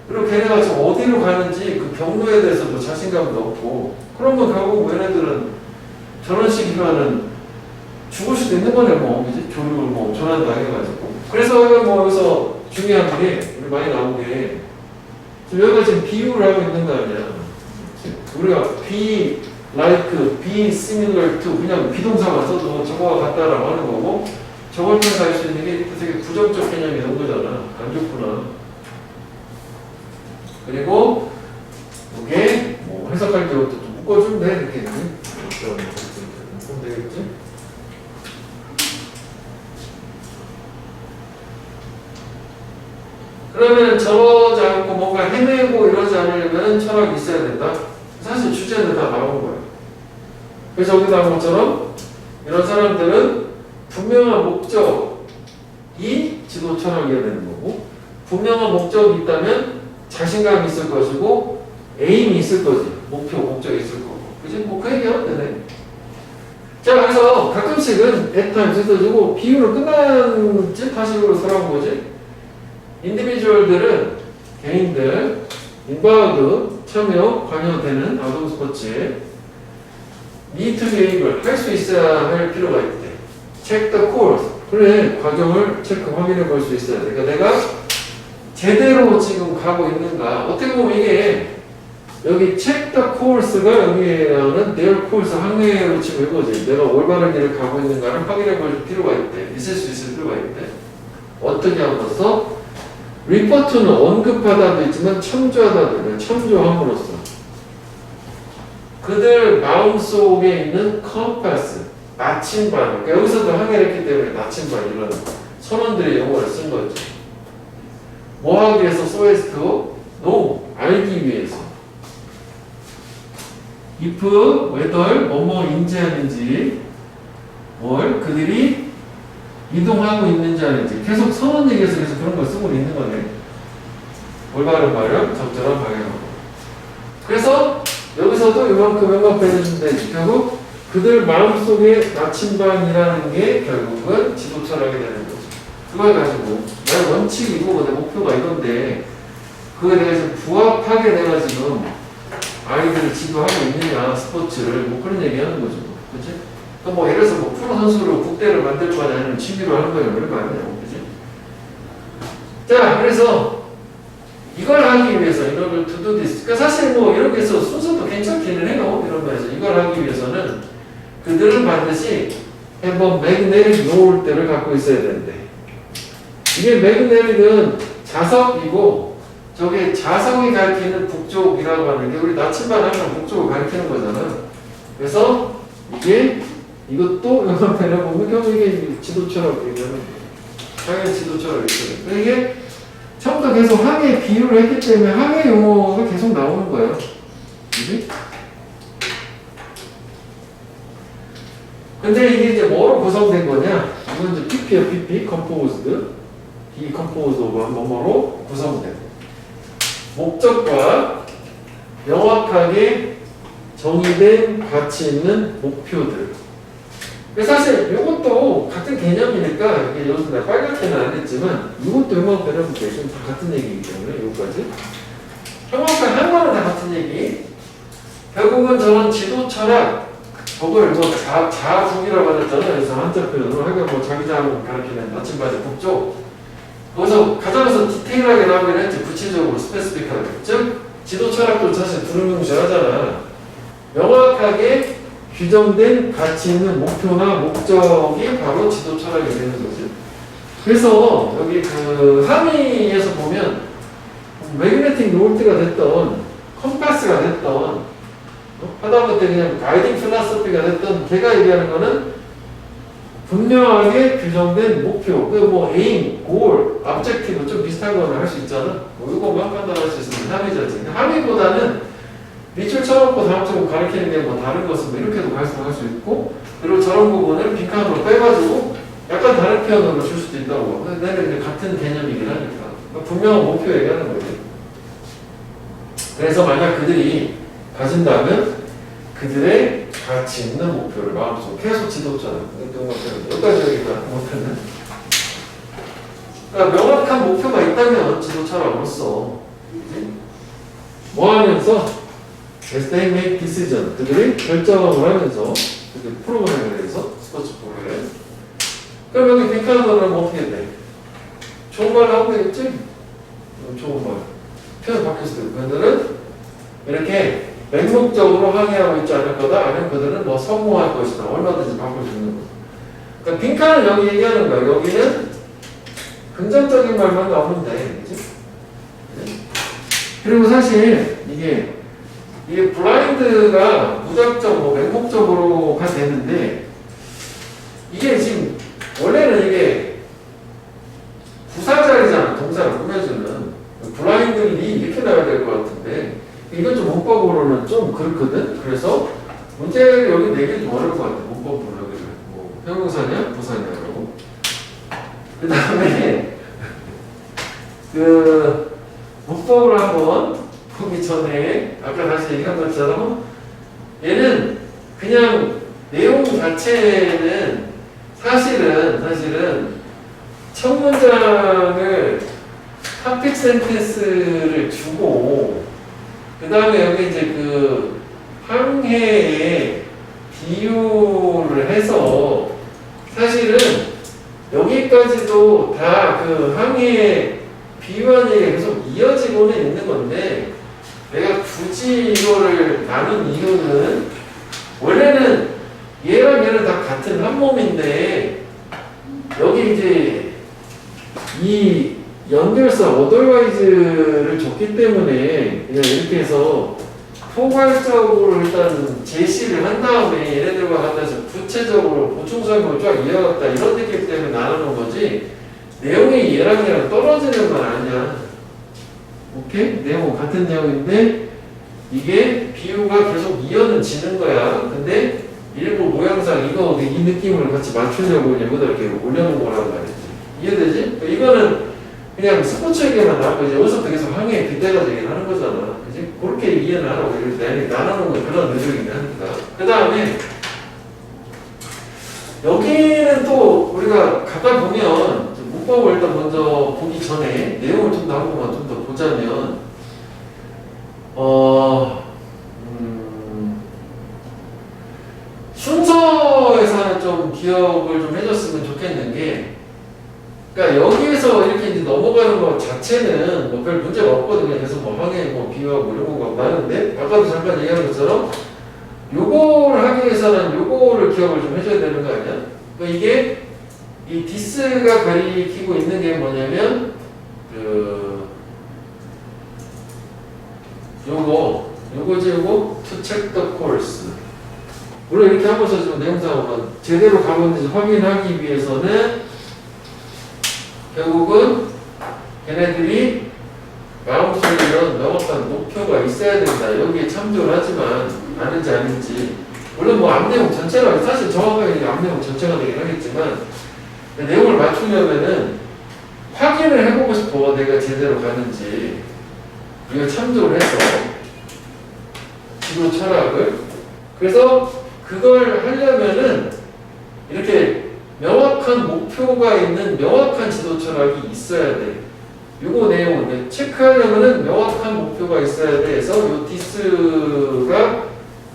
그리고 걔네가 지금 어디로 가는지 그 경로에 대해서도 자신감도 없고 그러면 결국 얘네들은 저런 식이면은 죽을 수도 있는 거네 뭐 그지? 교육을 뭐 전환도 해가지고 그래서 뭐 여기서 중요한 게 우리 많이 나온 게 지금 여기가 지금 비유를 하고 있는 거 아니야. 우리가 be like, be similar to 그냥 비동사만 써도 저거와 같다라고 하는 거고 저걸 통해서 알 수 있는 게 되게 부정적 개념이 이런 거잖아. 안 좋구나. 그리고 이게 뭐 해석할 때 좀 묶어주면 돼 이렇게 그럼 되겠지? 그러면 저러지 않고 뭔가 헤매고 이러지 않으려면 철학이 있어야 된다. 사실 주제는 다 나온 거예요. 그래서 여기 나온 것처럼 이런 사람들은 분명한 목적이 지도 철학이어야 되는 거고 분명한 목적이 있다면 자신감이 있을 것이고 에임이 있을 거지. 목표, 목적이 있을 거고. 그치? 뭐 그 얘기하면 되네. 자, 그래서 가끔씩은 at times 써주고 비유를 끝난 타식으로 돌아온 거지. 인디비주얼들은 개인들 인바우드 참여 관여되는 아동 스포츠에 need to be able 할 수 있어야 할 필요가 있대. check the course 그래 과정을 체크 확인해 볼 수 있어야 돼. 그러니까 내가 제대로 지금 가고 있는가 어떻게 보면 이게 여기 check the course가 여기에 나오는 their course 항해로 치고 이거지. 내가 올바른 길을 가고 있는가를 확인해 볼 필요가 있대. 있을 수 있을 필요가 있대. 어떻게 함으로써 리포트는 언급하다도 있지만 참조하다도 참조함으로써 그들 마음속에 있는 컴파스 나침반 그러니까 여기서도 항해를 했기 때문에 나침반 이런 선원들의 용어를 쓴 거죠. 뭐 하기 위해서 so as to know 알기 위해서 if whether 뭐뭐 인지하는지 뭘 그들이 이동하고 있는지 아닌지 계속 선언 얘기에서 계속 그런 걸 쓰고 있는 거네. 올바른 발음, 적절한 방향으로. 그래서 여기서도 이만큼 해주면 되지. 결국 그들 마음속에 나침반이라는 게 결국은 지도 철학이 되는 거죠. 그걸 가지고 나의 원칙이고 내 목표가 이건데 그거에 내가 지금 부합하게 내가 지금 아이들을 지도하고 있느냐 스포츠를 뭐 그런 얘기하는 거죠. 그렇지? 뭐 예를 들어서 뭐 프로 선수로 국대를 만들 거 아니면 취미로 하는 거예요. 그런 거 아니에요. 그지? 자, 그래서 이걸 하기 위해서 이런 to do this. 그러니까 사실 뭐 이렇게 해서 순서도 괜찮기는 해요. 이런 면에서 이걸 하기 위해서는 그들은 반드시 한번 magnetic north 때를 갖고 있어야 되는데 이게 magnetic은 자석이고 저게 자석이 가리키는 북쪽이라고 하는 게 우리 나침반 하면 북쪽을 가리키는 거잖아. 그래서 이게 이것도 연합해라 보면 결국 이게 지도처럼 얘기하는 항해 지도처럼 있어요. 이게 처음부터 계속 항해 비유를 했기 때문에 항해 용어가 계속 나오는 거예요. 그지? 근데 이게 이제 뭐로 구성된 거냐? 이건 이제 PP야, PP, composed, decomposed of 뭐뭐로 구성된. 목적과 명확하게 정의된 가치 있는 목표들. 사실 이것도 같은 개념이니까 이게 여기서 내가 빨갛게는 안 했지만 이것도 형광 배려볼게. 다 같은 얘기이기 때문에 이거까지 형광펜 한 거는 다 같은 얘기. 결국은 저런 지도 철학 저걸 뭐 자북이라고 하잖아요. 그래서 한자 표현으로 하여간 뭐 자기장을 가리키는 나침반의 북쪽 거기서 가장에서 디테일하게 나오긴 했지. 구체적으로 스페시픽하게. 즉 지도 철학도 사실 두루뭉실하잖아. 명확하게 규정된 가치 있는 목표나 목적이 바로 지도 철학이 되는 거지. 그래서 여기 그 항의에서 보면 매그네틱 노트가 됐던 컴파스가 됐던 하다못해 그냥 가이딩 필라소피가 됐던 걔가 얘기하는 거는 분명하게 규정된 목표, 그 뭐 에임, 골, objective 좀 비슷한 거는 할 수 있잖아. 뭐 이거만 판단할 수 있으면 함의잖지. 함의보다는 밑줄 쳐놓고 다음적으로 가리키는 게 뭐 다른 것은 뭐 이렇게도 발송할 수 있고, 그리고 저런 부분을 빈칸으로 빼가지고 약간 다른 표현으로 줄 수도 있다고. 근데 내는 이제 같은 개념이긴 하니까. 그러니까 분명한 목표 얘기하는 거지. 그래서 만약 그들이 가진다면 그들의 가치 있는 목표를 마음속에 계속 지도자는 여기까지 얘기가 못했네. 그러니까 명확한 목표가 있다면 지도자로서 뭐 하면서 as they make decision 그들이 결정을 하면서 그 프로그램에 대해서 스포츠 프로그램 그럼 여기 빈칸으로는 뭐 어떻게 돼? 좋은 말 하고 되겠지? 좋은 말 표현 바뀌었을 때 그들은 이렇게 맹목적으로 항의하고 있지 않을 거다 아니면 그들은 뭐 성공할 것이다 얼마든지 바꿀 수 있는 거 그러니까 빈칸을 여기 얘기하는 거야 여기는 긍정적인 말만 나오면 돼 그치? 그리고 사실 이게 블라인드가 무작정 뭐 맹목적으로가 되는데 이게 지금 원래는 이게 부사자리잖아 동사를 꾸며주는 블라인드리 이렇게 나와야 될 것 같은데 이건 좀 문법으로는 좀 그렇거든 그래서 문제를 여기 내기 좀 어려울 것 같아 문법으로 여기를 뭐 형용사냐 부사냐라고 그 다음에 그 문법을 한번 보기 전에 아까 다시 얘기한 것처럼 얘는 그냥 내용 자체는 사실은 첫 문장을 탑픽 센텐스를 주고 그 다음에 여기 이제 그 항해에 비유를 해서 사실은 여기까지도 다 그 항해에 비유한 얘기가 계속 이어지고는 있는 건데 내가 굳이 이거를 나눈 이유는 원래는 얘랑 얘는 다 같은 한 몸인데 여기 이제 이 연결사 otherwise를 줬기 때문에 그냥 이렇게 해서 포괄적으로 일단 제시를 한 다음에 얘네들과 같아서 구체적으로 보충 설명을 쫙 이어갔다 이런 느낌 때문에 나누는 거지 내용이 얘랑 떨어지는 건 아니야. 오케이? 내용은 같은 내용인데 이게 비유가 계속 이어는 지는 거야. 근데 일부 모양상 이 느낌을 같이 맞추려고 여기다 이렇게 올려놓은 거란 말이지. 이해되지? 이거는 그냥 스포츠에게만 나오고 이제 여기서부터 계속 항해에 빗대가 되긴 하는 거잖아. 그지? 그렇게 이해는 하라고. 이렇게 나누는 건 그런 의도이긴 하니까. 그 다음에 여기는 또 우리가 가다 보면 문법을 일단 먼저 보기 전에 내용을 좀 나오고만 좀 더 보자면 순서에서는 좀 기억을 좀 해줬으면 좋겠는 게 그러니까 여기에서 이렇게 이제 넘어가는 것 자체는 뭐 별 문제가 없거든요. 그래서 뭐 항해 뭐 비유하고 이런 거 많은데 아까도 잠깐 얘기한 것처럼 요거를 하기 위해서는 요거를 기억을 좀 해줘야 되는 거 아니야? 그러니까 이게 이 디스가 가리키고 있는 게 뭐냐면 요거지 요거 to check the course 물론 이렇게 하면서 좀 내용상으로 제대로 가본지 확인하기 위해서는 결국은 걔네들이 마음속에 이런 명확한 목표가 있어야 된다. 여기에 참조를 하지만 아는지 아닌지 물론 뭐 앞내용 전체가 사실 정확하게 앞내용 전체가 되긴 하겠지만 내용을 맞추려면은 확인을 해보고 싶어. 내가 제대로 가는지 우리가 참조를 해서 지도 철학을 그래서 그걸 하려면은 이렇게 명확한 목표가 있는 명확한 지도 철학이 있어야 돼. 요거 내용은 체크하려면은 명확한 목표가 있어야 돼. 해서 요 디스가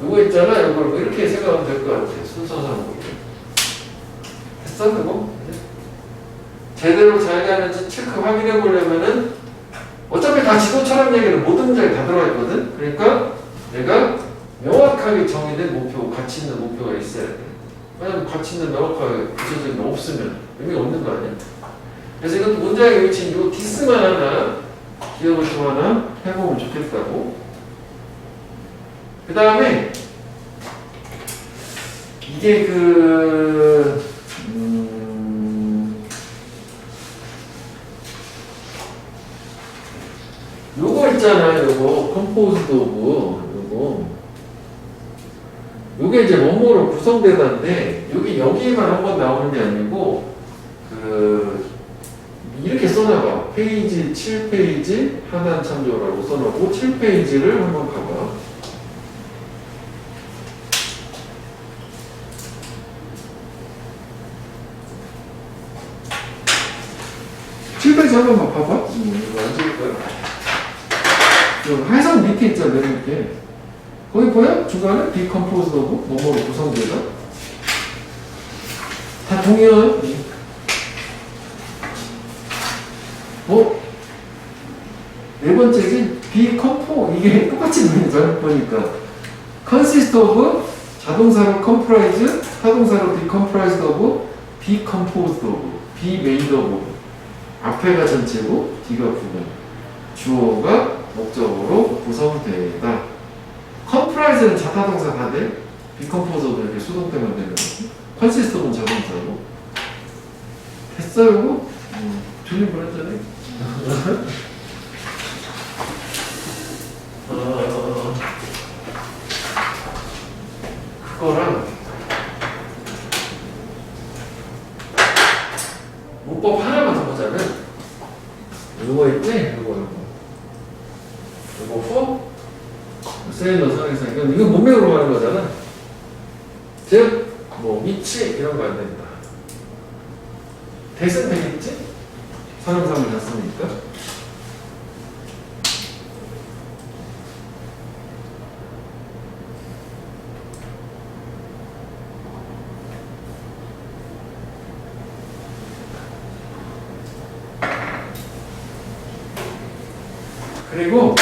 요거 있잖아. 요걸 뭐 이렇게 생각하면 될 것 같아. 순서상으로. 됐어? 그거? 제대로 잘 가는지 체크 확인해 보려면은 어차피 다 지도 철학 얘기는 모든 문제에 다 들어가 있거든. 그러니까 내가 명확하게 정의된 목표, 가치 있는 목표가 있어야 돼. 왜냐면 가치 있는 명확하게 구체적인 게 없으면 의미가 없는 거 아니야? 그래서 이것도 문장에 위치인 요 디스만 하나 기억을 좀 하나 해보면 좋겠다고. 그 다음에 이게 요거 있잖아요. 요거 컴포즈드 오브 요게 이제 뭐뭐로 구성되다인데 여기에만 한번 나오는 게 아니고 이렇게 써놔봐. 페이지 7페이지 하단 참조라고 써놓고 7페이지를 한번 가봐. 7페이지 한 번만 봐봐. 이거 안 찍을 거야. 해석 밑에 있잖아, 맨 밑에. 거기 보여? 중간에 decomposed 오브 뭐뭐로 구성되다. 다 동의해요? 네 번째지 decompo 이게 똑같이 보이죠? 보니까 consist of 자동사로 comprise, 타동사로 decomprised of, decomposed of, be made of. 앞에가 전체고 뒤가 부분. 주어가 목적으로 구성되다. comprise는 자타동사 다 돼. decomposed도 이렇게 수동태만 되는 거고. consist는 자동사고. 됐어요? 틀린 거 했잖아요. 그거랑 문법 하나만 더 보자면 이거 있지? 이거 for 세일러 상해상 이건 문맥으로 가는 거잖아. 즉 위치 이런 거 안 된다. 대신 되겠지? 사람상을 갔으니까. 그리고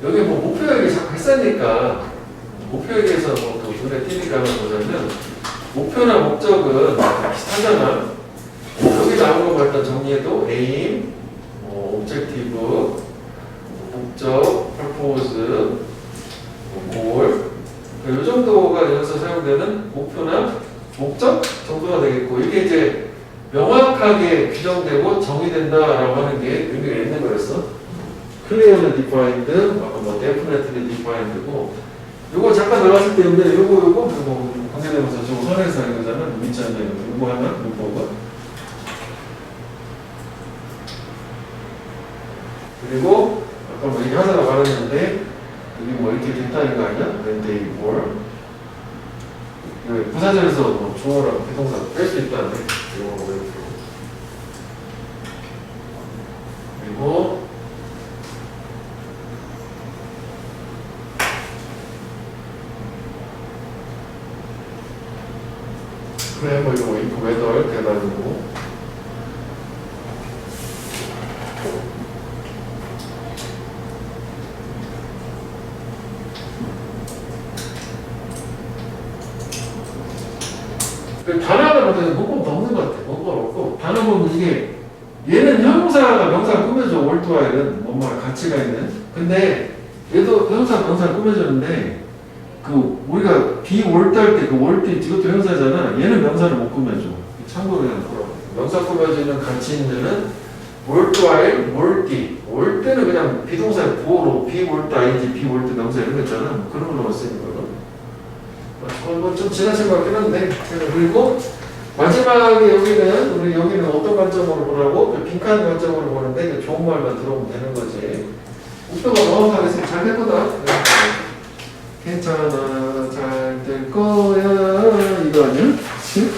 여기 목표액이 자꾸 했으니까 목표액에서 또 눈에 띄니까 한번 보자면 목표나 목적은 비슷하잖아. 여기 나온 거 일단 정리해도 aim, objective, 목적, purpose, goal 이 정도가 여기서 사용되는 목표나 목적 정도가 되겠고 이게 이제 명확하게 규정되고 정의된다라고 하는 게 의미가 있는 거였어. clearly defined, definitely defined고 요거 잠깐 나왔을 때 근데 요거 관계되면서 저거 선에서 하는 거잖아. 위치 안 되는 거 요거 하나 문법은 그리고 아까 이게 하다가 말했는데 여기 이렇게 됐다는 거 아니야? when they were 부사절에서 주어랑 비동사 뺄 수 있다는데 이거 그리고 그래 이거 인프 웨더 해가지고 단어가 문법 없는 것 같아. 문법 없고 단어는 이게 얘는 형용사가 명사를 꾸며줘. 올드와일은 뭔가 가치가 있는. 근데 얘도 형사 명사를 꾸며주는데 우리가 비올드할 때 올드 이것도 형사잖아. 얘는 명사를 못 꾸며줘. 참고로 그냥 명사 꾸며주는 가치 있는 데는 올드와일, 올디. 올드는 그냥 비동사 보어로 비올드 ing, 비올드 명사 이런 거 있잖아. 그런 걸로 쓰는 거는. 좀 지나친 것 같긴 한데. 그리고 마지막에 여기는 어떤 관점으로 보라고? 빈칸 관점으로 보는데 좋은 말만 들어오면 되는 거지. 목표가 명확하게 있으면 잘 될 거다. 괜찮아, 잘 될 거야. 이거 아니야? 그치?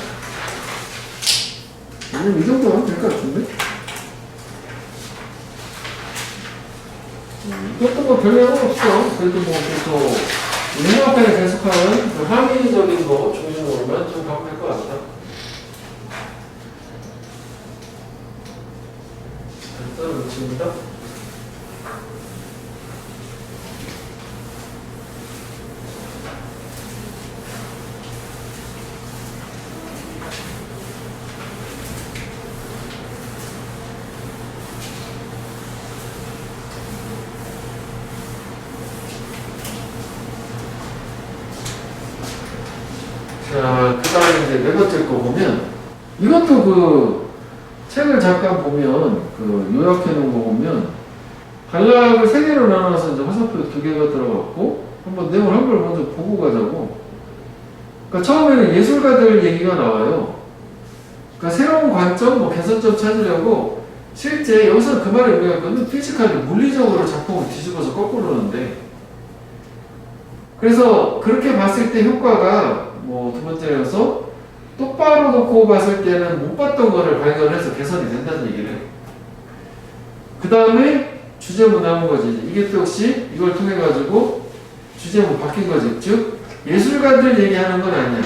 이 정도 하면 될 것 같은데? 이것도 별 내용 없어. 그래도 계속 앞에 계속하는 합리적인 거 중심으로만 좀 가면 될 것 같다. 됐어, 놓칩니다. 이제 네 번째 거 보면 이것도 그 책을 잠깐 보면 그 요약해 놓은 거 보면 단락을 세 개로 나눠서 이제 화살표 두 개가 들어갔고 한번 내용을 한 걸 먼저 보고 가자고. 그러니까 처음에는 예술가들 얘기가 나와요. 그러니까 새로운 관점, 뭐 개선점 찾으려고 실제 여기서 그 말의 의미가 있거든. 피지컬이 물리적으로 작품을 뒤집어서 거꾸로 놓는데 그래서 그렇게 봤을 때 효과가 뭐 두 번째여서 똑바로 놓고 봤을 때는 못 봤던 거를 발견해서 개선이 된다는 얘기를 해요. 그 다음에 주제문 나온 거지. 이게 또 역시 이걸 통해 가지고 주제문 바뀐 거지. 즉 예술가들 얘기하는 건 아니야.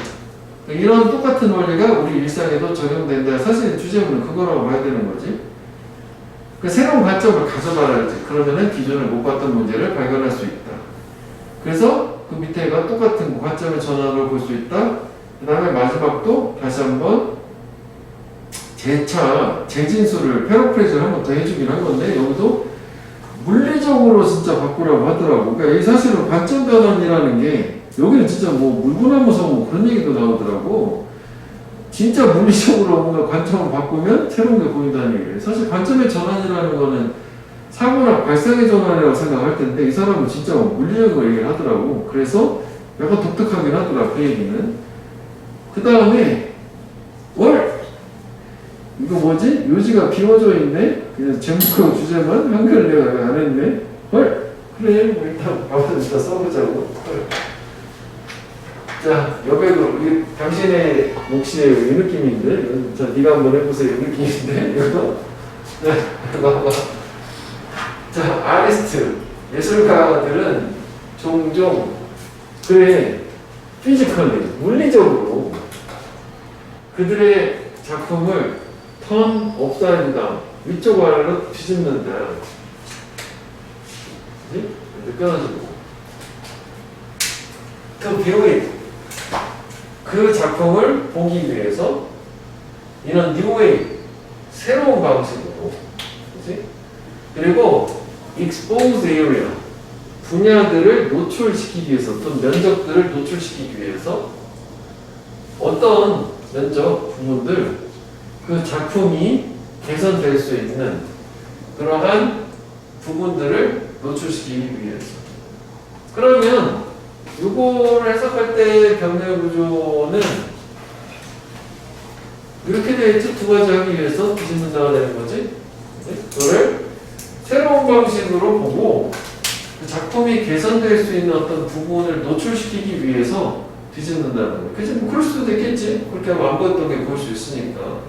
이런 똑같은 원리가 우리 일상에도 적용된다. 사실 주제문은 그거라고 봐야 되는 거지. 그러니까 새로운 관점을 가져봐야지. 그러면은 기존에 못 봤던 문제를 발견할 수 있다. 그래서 그 밑에가 똑같은 관점의 전환을 볼 수 있다. 그 다음에 마지막도 다시 한번 재차, 재진술을, 패러프레이즈를 한 번 더 해주긴 한 건데, 여기도 물리적으로 진짜 바꾸라고 하더라고. 그러니까 이 사실은 관점 변환이라는 게, 여기는 진짜 뭐 물구나무 서고 뭐 그런 얘기도 나오더라고. 진짜 물리적으로 뭔가 관점을 바꾸면 새로운 게 보인다는 얘기예요. 사실 관점의 전환이라는 거는 사고나 발상의 전환이라고 생각할 텐데, 이 사람은 진짜 물리적인 걸 얘기를 하더라고. 그래서 약간 독특하긴 하더라, 그 얘기는. 그 다음에 이거 뭐지? 요지가 비워져 있네? 그냥 제목하고 주제만 한글 내가 안 했네? 그래, 뭐 일단 밥을 일단 써보자고. 자, 여백으로 당신의 몫이에요. 이 느낌인데? 자, 네가 한번 해보세요. 이 느낌인데? 이거? 네, 봐봐. 자, 아리스트. 예술가들은 종종 그래, 피지컬리, 물리적으로 그들의 작품을 턴 업사이드 다운, 위쪽 아래로 뒤집는다. 그지? 끊어지고. 그 배우의 그 작품을 보기 위해서 이런 뉴웨이, 새로운 방식으로, 그지? 그리고 expose area, 분야들을 노출시키기 위해서, 어떤 면적들을 노출시키기 위해서 어떤 면적 부분들, 그 작품이 개선될 수 있는 그러한 부분들을 노출시키기 위해서. 그러면 이거를 해석할 때 병렬 구조는 이렇게 되어 있죠. 두 가지 하기 위해서 뒤집는다가 되는 거지. 그거를 새로운 방식으로 보고 그 작품이 개선될 수 있는 어떤 부분을 노출시키기 위해서 뒤집는다는 거예요. 그치? 뭐 그럴 수도 있겠지. 그렇게 하면 안 보였던 게 보일 수 있으니까.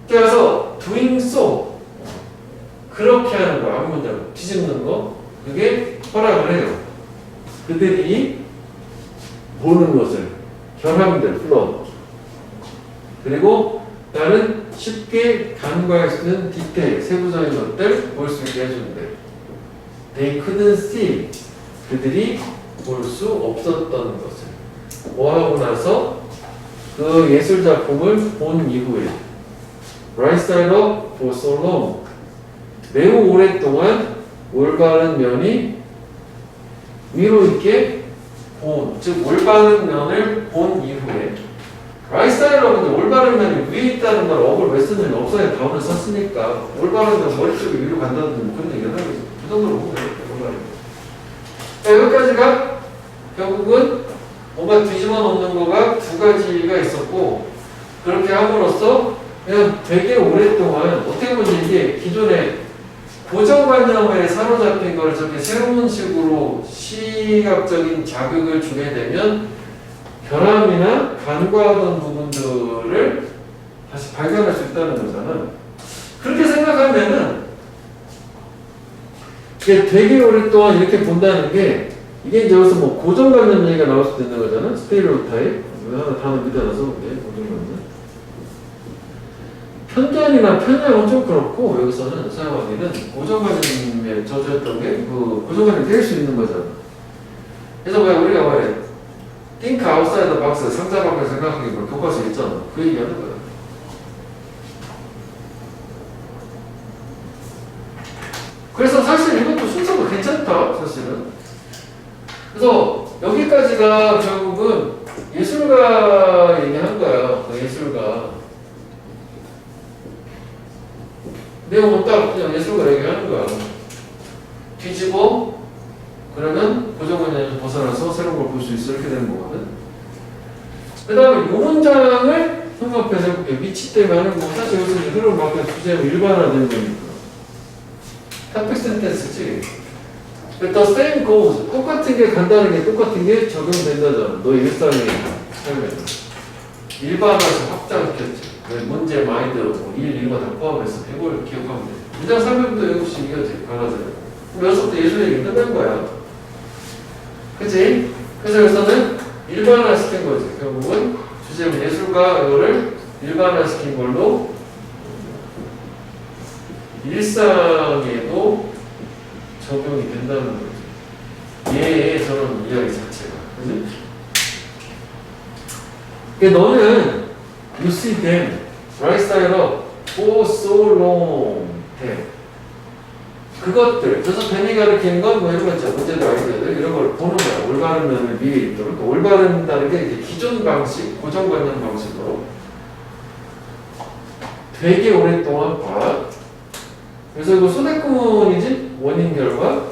그래서 doing so, 그렇게 하는 거, 한 문장 뒤집는 거, 그게 허락을 해요. 그들이 보는 것을, 경험들, 플롯. 그리고 나는 쉽게 간과할 수 있는 디테일, 세부적인 것들 볼 수 있게 해준대. They couldn't see. 그들이 볼 수 없었던 것을. 뭐 하고 나서 그 예술 작품을 본 이후에 Right side up for so long. 매우 오랫동안 올바른 면이 위로 있게 본, 즉 올바른 면을 본 이후에 right side up은 올바른 면이 위에 있다는 걸 업을 왜 쓰느냐, 업사에 다운을 썼으니까 올바른 면 머리 쪽이 위로 간다는 뭐 그런 얘기를 하는 거죠. 그 정도로 보면 되겠다. 여기까지가 결국은 뭔가 뒤집어 놓는 거가 두 가지가 있었고, 그렇게 함으로써 그냥 되게 오랫동안 어떻게 보면 이게 기존에 고정관념에 사로잡힌 걸 저렇게 새로운 식으로 시각적인 자극을 주게 되면 결함이나 간과하던 부분들을 다시 발견할 수 있다는 거잖아. 그렇게 생각하면은 이게 되게 오랫동안 이렇게 본다는 게, 이게 이제 여기서 뭐 고정관념 얘기가 나올 수도 있는 거잖아. 스테레오타입. 하나 단어 밑에 하나 써볼게. 고정관념. 편견이나 편향은 좀 그렇고, 여기서는 사용하기는 고정관념에 젖었던 게 그 고정관념이 될 수 있는 거잖아. 그래서 왜 우리가 말해 think outside the box, 상자 밖을 생각하기 뭐 교과서에 있잖아. 그 얘기하는 거야. 그래서 사실 이것도 순서가 괜찮다, 사실은. 그래서 여기까지가 결국은 예술가 얘기한 거야. 그 예술가. 내용은 딱 그냥 예술가 얘기하는 거야. 뒤집어 그러면 고정관념에서 벗어나서 새로운 걸 볼 수 있어. 이렇게 되는 거거든. 그 다음에 이 문장을 통합해서 해볼게요. 위치 때문에 하는 거 사실 여기서 이제 흐름 바꿔 주제로 일반화되는 거니까. 탑픽 센텐스지. The same goes. 똑같은 게 간다는 게 똑같은 게 적용된다잖아. 너의 일상의 삶에. 일반화해서 확장시켰지. 문제, 마인드, 일, 이런 거 다 포함해서 이걸 기억하면 돼. 문장 300부터 7시 이어지 강화잖아. 그럼 여기서부터 예술 얘기 끝난 거야. 그치? 그래서 여기서는 일반화시킨 거지. 결국은 주제는 예술가 이거를 일반화시킨 걸로 일상에도 적용이 된다는 거지. 얘의 저런 이야기 자체가. 그치? 그러니까 너는 You see them right side up for so long. 그것들, 그래서 뱀이 가르치는 건 뭐 이런 거 있죠. 문제들, 아이디어들 이런 걸 보는 거야. 올바른 면을 위에 있도록. 올바른다는 게 이제 기존 방식, 고정관념 방식으로 되게 오랫동안 봐. 그래서 이거 소대구문이지? 원인 결과?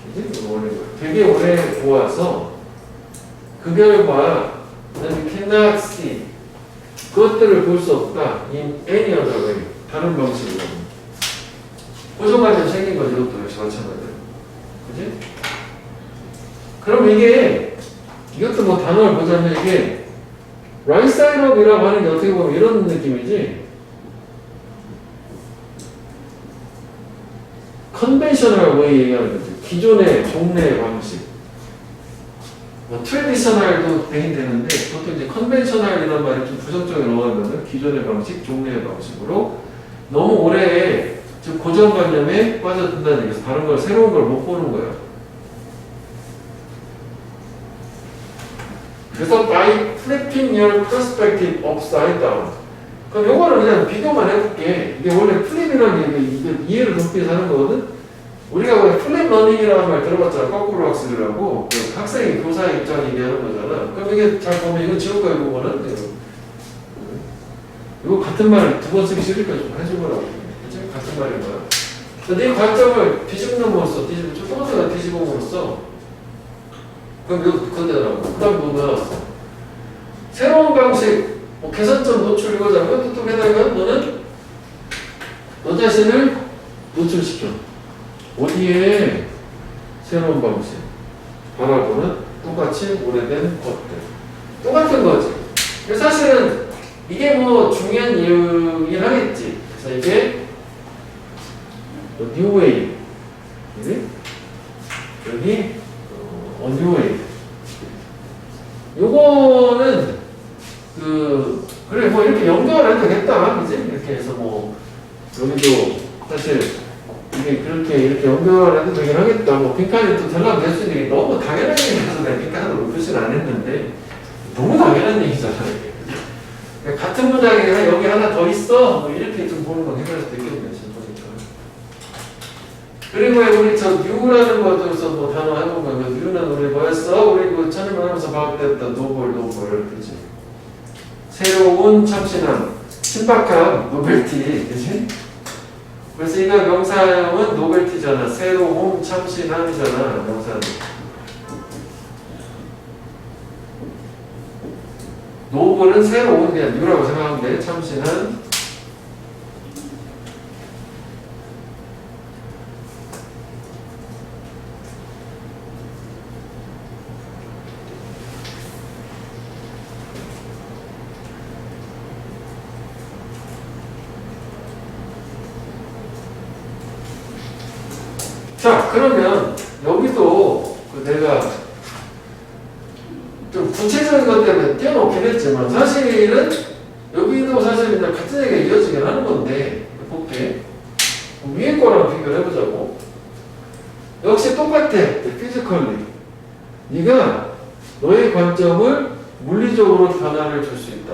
이지? 원인 결과. 되게 오래 보아서 그 결과 는 cannot see. 그것들을 볼 수 없다. in any other way. 다른 방식으로. 고정관념 생긴 거지. 이것도 역시 마찬가지예요. 그지? 그럼 이것도 뭐 단어를 보자면 이게 right side up이라고 하는 게 어떻게 보면 이런 느낌이지. 컨벤셔널 웨이 얘기하는 거지. 기존의 종래의 방식. 뭐 트레디셔널도 되긴 되는데 보통 이제 컨벤셔널이라는 말이 좀 부정적으로 넣어가면 기존의 방식, 종래의 방식으로 너무 오래 즉 고정관념에 빠져든다는 얘기에서 다른 걸 새로운 걸 못 보는 거야. 그래서 by flipping your perspective upside down. 그럼 요거는 그냥 비교만 해볼게. 이게 원래 플립이라는 게 이게 이해를 돕기 위해서 하는 거거든. 우리가 왜 플립 러닝이라는 말 들어봤잖아. 거꾸로 학습이라고. 그 학생이 교사의 입장 얘기하는 거잖아. 그럼 이게 잘 보면 이거 지울 거야, 이거는. 이거 같은 말 두 번 쓰기 싫으니까 좀 해주거라고. 그치? 같은 말인 거야. 네 관점을 뒤집는으로써, 똑같은 걸 뒤집음으로써 그럼 이거 그대로라고. 그 다음 보면 새로운 방식, 뭐 개선점 노출 이거잖아. 또 게다가 너는 너 자신을 노출시켜. 어디에 새로운 방식 바라보는 똑같이 오래된 것들 똑같은 거지. 그래서 사실은 이게 뭐 중요한 이유긴 하겠지. 그래서 이게 new way 여기 new way 요거는 그래 뭐 이렇게 연결해도 되겠다, 그지? 이렇게 해서 뭐 여기도 사실 이게 그렇게 이렇게 연결해도 되긴 하겠다. 뭐 빈칸이 또 되려면 될 수 있는 게 너무 당연한 얘기라서 내가 빈칸으로 표시를 안 했는데 너무 당연한 얘기잖아. 이게. 같은 문장에 여기 하나 더 있어. 뭐 이렇게 좀 보는 건 해결할 수도 있겠네. 지금 보니까. 그리고 우리 저 U라는 것에서 뭐 단어 해보면 그 U는 우리 뭐였어? 우리 그 천일만하면서 과학됐다. 노볼 그지? 새로운 참신함, 신박함, 노벨티, 그지? 그래서 이거 명사형은 노벨티잖아. 새로운 참신함이잖아. 명사는. 노블은 새로운 그냥 뉴라고 생각하면 돼. 참신한. 자, 그러면 여기도 내가 좀 구체적인 것 때문에 띄워놓긴 했지만 사실은 여기도 사실 그냥 같은 얘기가 이어지긴 하는 건데 볼게. 위에 거랑 비교를 해보자고. 역시 똑같아. 피지컬리. 네가 너의 관점을 물리적으로 변화를 줄 수 있다.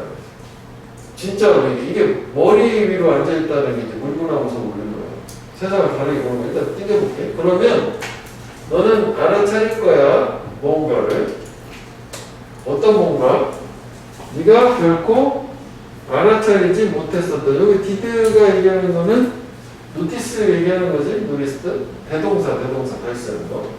진짜로 이게 머리 위로 앉아있다는 게 이제 물구나무서 물린 거야. 세상을 다르게 보는 거 일단 띄워볼게. 그러면 너는 알아차릴 거야. 뭔가를. 어떤 뭔가? 네가 결코 알아차리지 못했었던. 여기 디드가 얘기하는 거는 노티스 얘기하는 거지. 노리스트 대동사 다시 하는 거.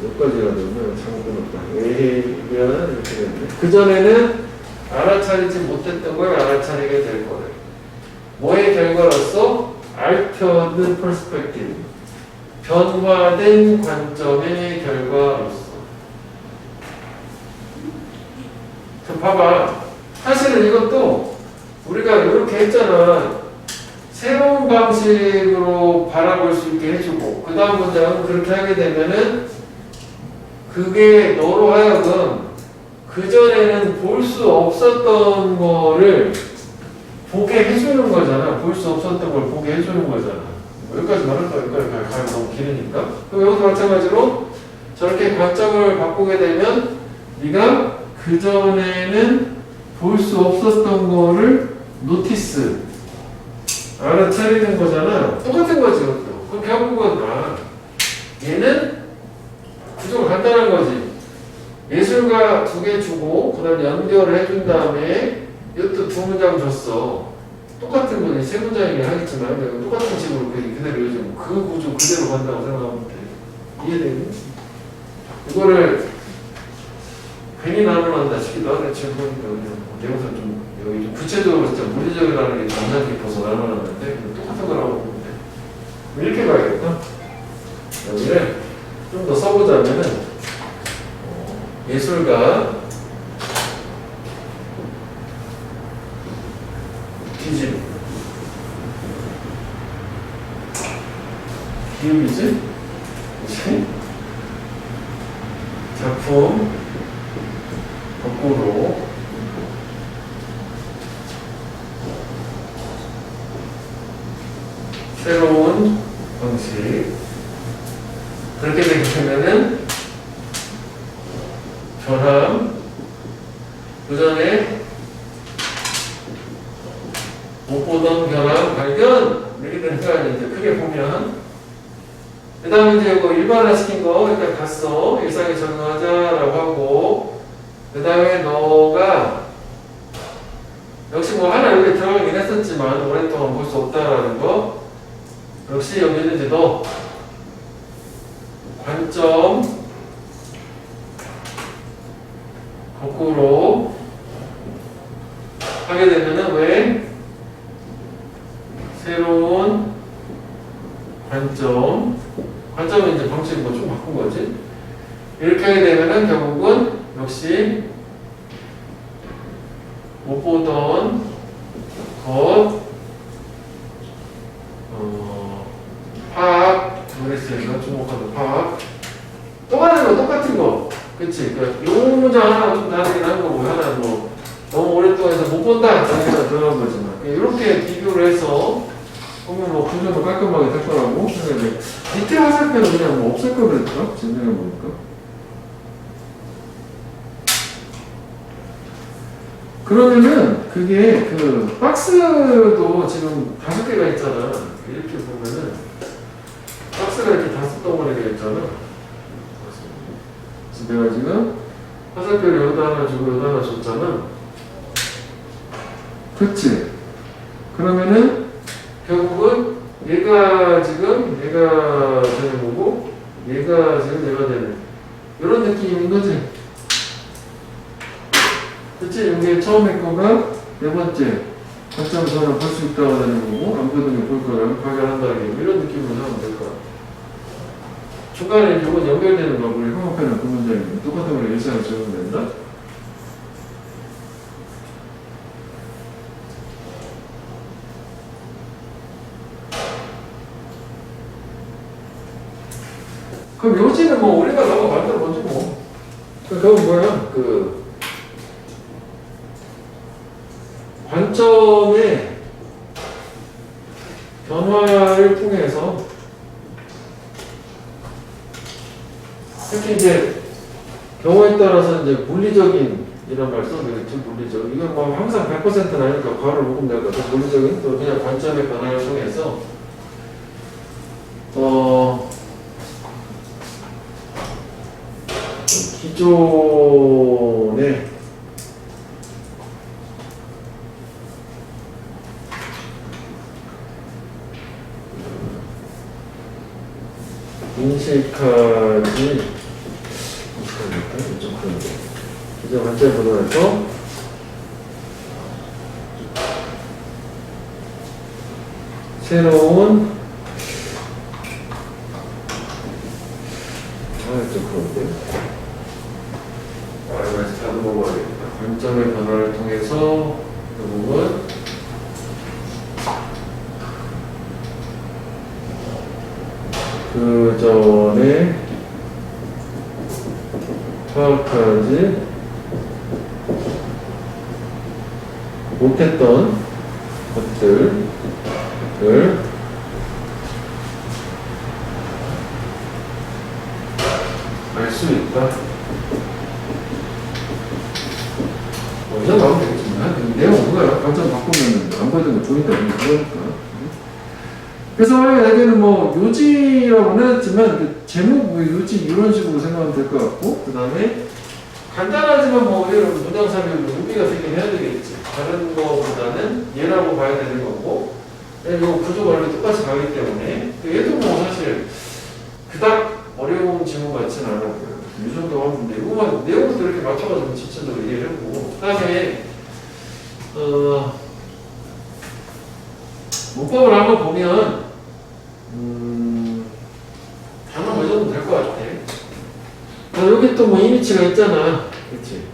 여기까지가 되면 잘못 끊었다. 얘기하는 이렇게 됐네. 그전에는 알아차리지 못했던 걸 알아차리게 될 거래. 뭐의 결과로서? altered perspective. 변화된 관점의 결과로서. 자, 봐봐. 사실은 이것도 우리가 이렇게 했잖아. 새로운 방식으로 바라볼 수 있게 해주고, 그 다음 문장은 그렇게 하게 되면은 그게 너로 하여금 그전에는 볼 수 없었던 거를 보게 해주는 거잖아. 볼 수 없었던 걸 보게 해주는 거잖아. 여기까지 말할까? 여기까지 가면 너무 길으니까. 그럼 여기도 마찬가지로 저렇게 관점을 바꾸게 되면 네가 그전에는 볼 수 없었던 거를 노티스 알아차리는 거잖아. 똑같은 거지, 그것도. 그럼 결국은 얘는 구조가 간단한 거지. 예술가 2개 주고 그다음 연결을 해준 다음에 이것도 2문장 줬어. 똑같은 거지. 3문장이긴 하겠지만 똑같은 식으로 그대로 요즘 그 구조 그대로 간다고 생각하면 돼. 이해되니? 이거를 괜히 나눠난다 싶기도 하네. 지금 내용상 좀 여기 좀 구체적으로 진짜 물리적이라는 게 점점 깊어서 나눠놨는데 똑같은 거라고 보면 돼. 이렇게 봐야겠다. 여기를 좀 더 써보자면은 예술가 기준 기울이지? 그치? 작품 거꾸로 새로운 방식 그렇게 되게 되면은 변함 그 전에 못 보던 변함 발견 이렇게 되는 거 아니야. 이제 크게 보면 그 다음에 이제 뭐 일반화시킨 거 일단 갔어. 일상에 적용하자라고 하고 그 다음에 너가 역시 뭐 하나 여기 들어가긴 했었지만 오랫동안 볼 수 없다라는 거 역시 여기는 이제 너 관점 거꾸로 하게 되면은 왜 새로운 관점은 이제 방식 뭐 좀 바꾼 거지. 이렇게 하게 되면은 결국은 역시 못 보던 것 파악 모르겠어요. 주목하는 파악 똑같은 거 그치. 그러니까 요 문장 하나 좀 다르긴 한 거고 하나 뭐 너무 오랫동안 해서 못 본다 라는 들어간 거지만 이렇게 비교를 해서 보면 뭐 구조는 깔끔하게 될 거라고 생각해. 밑에 화살표는 그냥 뭐 없을 거 그랬더라 생각해보니까. 그러면은 그게 그 박스도 지금 5개가 있잖아. 이렇게 보면은 박스가 이렇게 5덩어리가 있잖아. 그래서 내가 지금 화살표를 여기다 하나 주고 여기다 하나 줬잖아. 그치? 그러면은 결국은 얘가 되는 거고 얘가 지금 얘가 되는 이런 느낌인 거지. 그치? 이게 처음에 거가 4번째 관점에서는 볼 수 있다고 되는 거고 안 보이는 볼 거라고 발견한다는 이런 느낌으로 하면 될 거야. 중간에 이건 연결되는 거고 형용편은 그 문장이면 똑같은 걸로 일상에 적용된다. 그럼 요지는 뭐 우리가 너무 만들어 보지 뭐. 그건 뭐야? 그 관점의 변화를 통해서 특히 이제 경우에 따라서 이제 물리적인 이런 말 써되겠죠. 물리적. 이건 뭐 항상 100%는 아니니까 바로 녹음 내가 물리적인 또 그냥 관점의 변화를 통해서 기존의 인식하지 좀 그런데 이제 관찰 보도에서 새로운 좀 그런데 다시 다듬어봐야겠다. 관점의 변화를 통해서 결국은 그 전에 파악하지 못했던 것들을 알 수 있다. 이 정도 하면 되겠지만 내용 뭐야? 관점 바꾸면 안 보이던 거 보니까 그러니까. 그래서 만약에는 뭐 요지라고는 했지만 그 제목 뭐 요지 이런 식으로 생각하면 될 것 같고 그 다음에 간단하지만 뭐 우리는 문장상의 의미가 되긴 해야 되겠지. 다른 거보다는 얘라고 봐야 되는 거고 이거 구조가 원래 똑같이 가기 때문에 얘도 뭐 사실 그닥 어려운 질문 같지는 않았고요. 이 정도 하면 되고 내용도 이렇게 맞춰가지고 전체적으로 이해를 해보고 그 다음에 문법을 한번 보면 단어 뭐 정도 될 것 같아. 여기 또 뭐 이미치가 있잖아. 그치?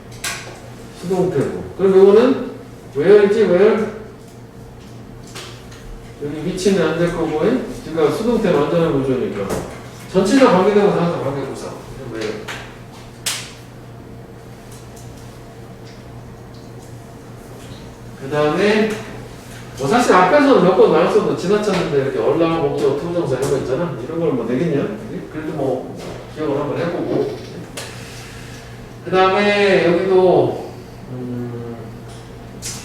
수동태고. 그럼 이거는 where이지 where? 여기 위치는 안 될 거고, 그러니까 수동태는 완전한 구조니까. 전치사 관계대명사 항상 관계동사. where? 그 다음에 뭐 사실 앞에서는 몇 번 나왔어도 지나쳤는데 이렇게 얼라, 목적, 투부정사 이런 거 있잖아. 이런 걸 뭐 되겠냐? 그래도 뭐 기억을 한번 해보고. 그 다음에 여기도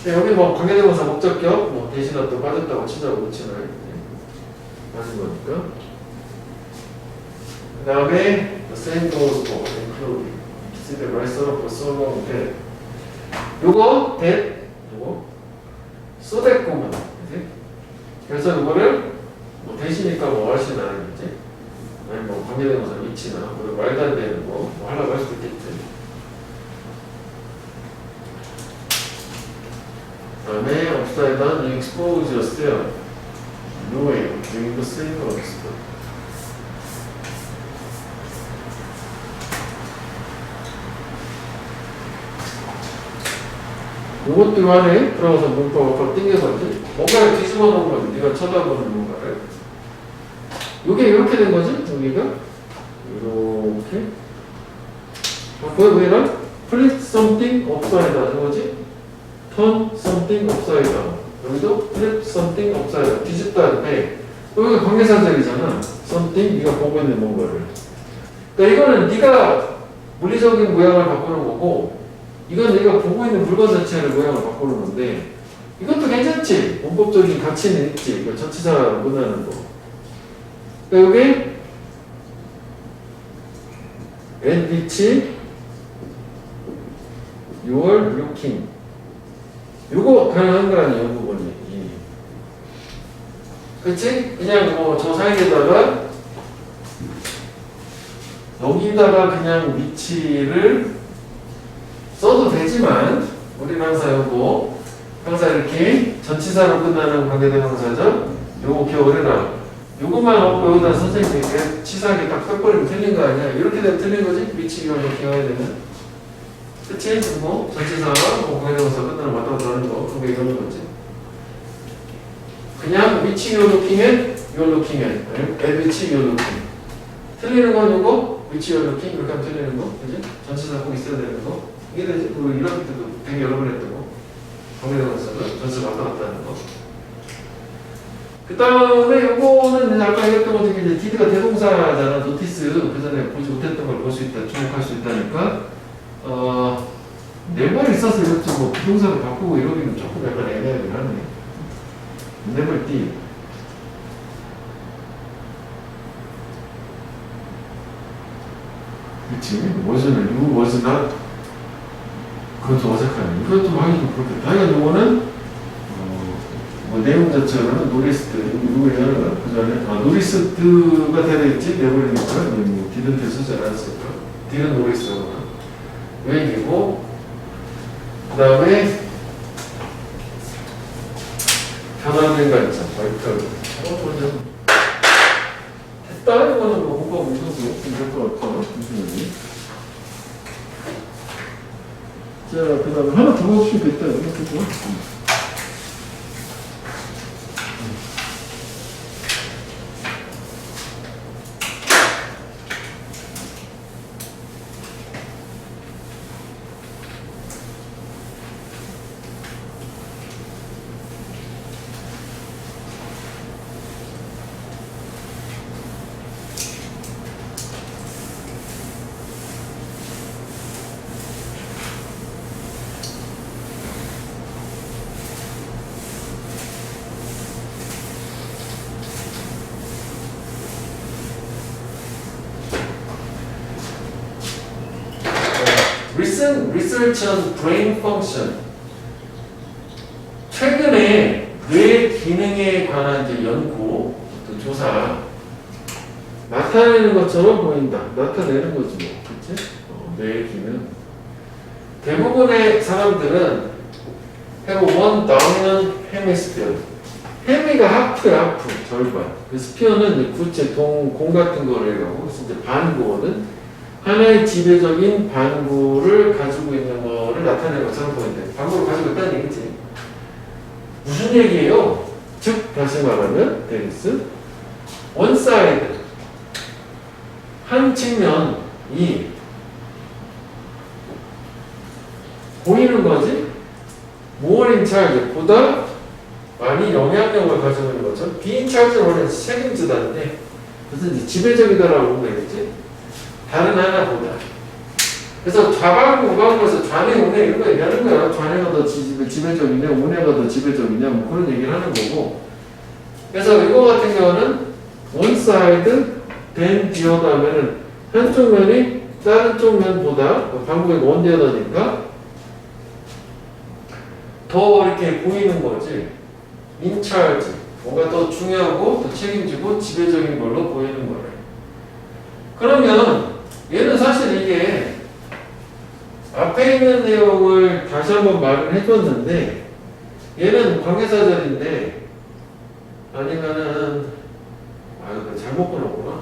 여기 뭐 관계대명사 목적격 뭐 대신에 또 빠졌다고 치자고 그치나요? 빠진 거니까. 그 다음에 the same goes for include. See the right sort of so long that. 요거 that 요거 so that 구문. 그래서 이거를 뭐 대시니까 뭐 훨씬 나아지지. 아니 뭐 관계대명사 위치나 뭐 말도 안 되는 거 뭐 하려고 할 수도 있겠지. 다음에 upside down, you expose yourself. No way of doing the same or stuff. 이것도 안에 들어가서 문법 앞으로 당겨서지 뭔가를 뒤집어 놓은 거지. 네가 쳐다보는 뭔가를. 이게 이렇게 된 거지? 여기가 이렇게. 보이나? Flip something upside down. 이거지? Turn something upside down. 여기도 flip something upside down. 뒤집다는데 여기가 관계사절이잖아. something 네가 보고 있는 뭔가를. 그러니까 이거는 네가 물리적인 모양을 바꾸는 거고. 이건 내가 보고 있는 물건 자체를 모양을 바꾸는 건데 이것도 괜찮지? 문법적인 가치는 있지. 그 전치사로 끝나는 거. 그러니까 여기 at which you are looking. 요거 가능한 거 아니에요? 이 부분이. 그치? 그냥 뭐 저 사이에다가 여기다가 그냥 위치를 써도 되지만 우리는 항상 요거 항상 이렇게 전치사로 끝나는 관계대명사죠. 요거 기억을 해라. 요것만 없고 여기다 선생님이 치사하게 딱 빼버리면 틀린 거 아니야. 이렇게 되면 틀린 거지. 위치 기억을 기억해야 되는. 그치? 뭐 전치사 뭐 관계대명사 끝나는 왔다 갔다 하는 거 그게 이런 거지. 그냥 위치 you're looking at at which you're looking. 틀리는 건 요거 위치 you're looking 이렇게 하면 틀리는 거. 그지? 전치사 꼭 있어야 되는 거. 이게 되지? 그 이런 때도 되게 여러 번 했던 거. 관계대명사는 전치사 왔다 갔다 하는 거. 그 다음에 요거는 아까 얘기했던 것 중에 이제 did가 대동사잖아. 노티스 그 전에 보지 못했던 걸 볼 수 있다. 주목할 수 있다니까. 내 말이 있어서 이렇게 뭐 비동사를 바꾸고 이러기는 조금 약간 애매하긴 하네. never did. 그치? wasn't, you was not. 그것도 어색하네. 이것도 하기 좀 그렇겠다. 하여간 요거는 뭐 내용 자체로는 노리스트, 누구야? 그 전에, 노리스트가 되겠지? 내버리니까, 뭐, didn't 쓰지 않았을까? didn't 노리스트구나. 웬이고, 그 다음에, 변화된 관점, 먼저. 했다? 이거는 뭐, 뭔가 무서워. 이럴 것 같아. 무슨 자, 그 다음에 하나 더 넣어주시면 됐다. 이거 recent research on brain function. 최근에 뇌 기능에 관한 이제 연구, 또 조사 나타내는 것처럼 보인다. 나타내는 거지 뭐, 그렇지? 뇌 기능. 대부분의 사람들은 have one dominant hemisphere. 헤미가 하프야, 하프 절반. 그 스피어는 구체 공 같은 거를 얘기하고, 이제 반구어는 하나의 지배적인 반구를 가지고 있는 거를 나타내는 것처럼 보이는데 반구를 가지고 있다는 얘기지. 무슨 얘기예요? 즉 다시 말하면 there is one side, 한 측면이 보이는 거지. more in charge, 보다 많이 영향력을 가지고 있는 거죠. be in charge는 원래 책임지다인데 그래서 이제 지배적이다라고 보면 되겠지. 다른 하나보다. 그래서 좌반구, 우반구에서 좌뇌, 우뇌 이런 거 얘기하는 거야. 좌뇌가 더 지배적이냐, 우뇌가 더 지배적이냐, 뭐 그런 얘기를 하는 거고. 그래서 이거 같은 경우는 one side, then the other 하면은 한쪽 면이 다른 쪽 면보다 반구가 one the other니까 더 이렇게 보이는 거지. in charge, 뭔가 더 중요하고 더 책임지고 지배적인 걸로 보이는 거래. 그러면 얘는 사실 이게 앞에 있는 내용을 다시 한번 말을 해줬는데 얘는 관계사절인데 아니면은 이거 잘못 보냈구나.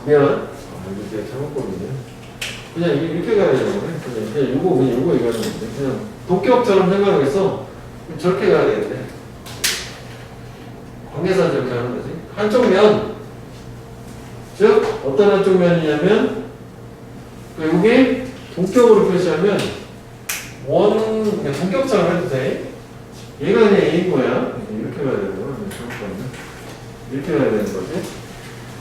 미안. 이거 내가 잘못 보냈네. 그냥 이렇게 가야 되는 거네. 그냥 요거 얘기하는 건데 그냥 도격처럼 생각해서 저렇게 가야 되는데 관계사 저렇게 하는 거지. 한쪽 면, 즉 어떤 한쪽 면이냐면 이게 동격으로 표시하면 동격처럼 해도 돼. 얘가 그냥 A인 거야. 이렇게 가야 되는 거야. 이렇게 가야 되는 거지.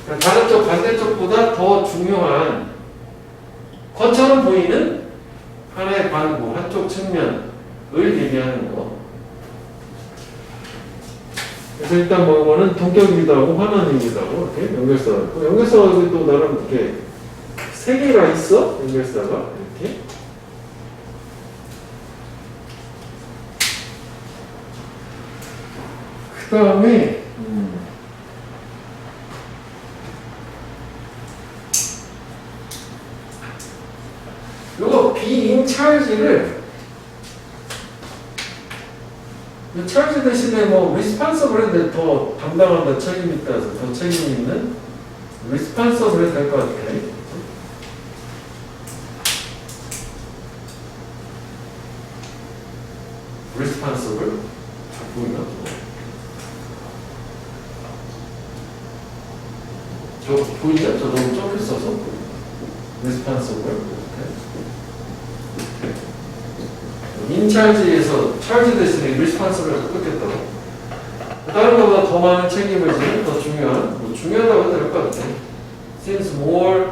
그러니까 다른 쪽 반대쪽보다 더 중요한 것처럼 보이는 하나의 반구, 한쪽 측면을 얘기하는 거. 그래서 일단 뭐 이거는 동격이기도 하고 환원이기도 하고 이렇게 연결사가 있고 연결사가 또 나름 이렇게 세 개가 있어. 연결사가 이렇게. 그 다음에 요거 be in charge를 charge 대신에 뭐 responsible 해도 더 담당한다, 책임 있다 해서 더 책임 있는 responsible 해도 될 것 같아. responsible 보이나? 저 보이냐? 저 너무 좁혔어서 responsible. 인찰지에서 charge 대신에 responsible을 끄겠다고. 다른 것보다 더 많은 책임을 지는 더 중요한, 뭐 중요하다고 해도 될 것 같아. seems more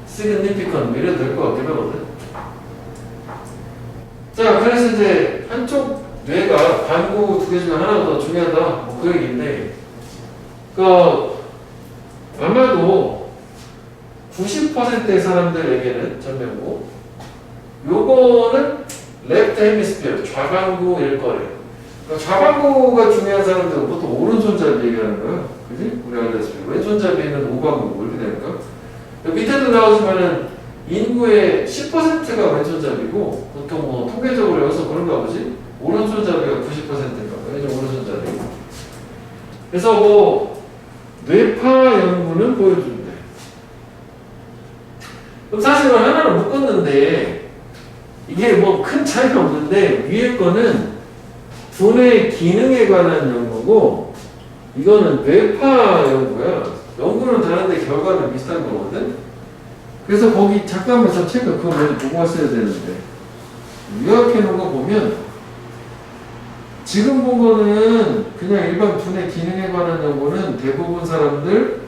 significant 이래도 될 것 같긴 하거든. 자, 그래서 이제 한쪽 뇌가 반구 두 개 중에 하나가 더 중요하다, 뭐 그 얘기인데, 아마도 90%의 사람들에게는 전면부, 요거는 레프트 헤미스피어, 좌반구일 거래요. 그러니까 좌반구가 중요한 사람들은 보통 오른손잡이 얘기하는 거야. 그지? 우리 알다시피 왼손잡이는 오반구 이렇게 되는 거야. 밑에도 나오지만은 인구의 10%가 왼손잡이고 보통 뭐 통계적으로 여기서 그런가 보지? 오른손잡이가 90%인가 봐. 요즘 오른손잡이. 그래서 뭐 뇌파 연구는 보여준대. 그럼 사실은 하나를 묶었는데 이게 뭐 큰 차이가 없는데 위에 거는 두뇌 기능에 관한 연구고 이거는 뇌파 연구야. 연구는 다른데 결과는 비슷한 거거든. 그래서 거기 잠깐만 저 체크 그거 먼저 보고 왔어야 되는데 요약해 놓은 거 보면 지금 본 거는 그냥 일반 두뇌 기능에 관한 연구는 대부분 사람들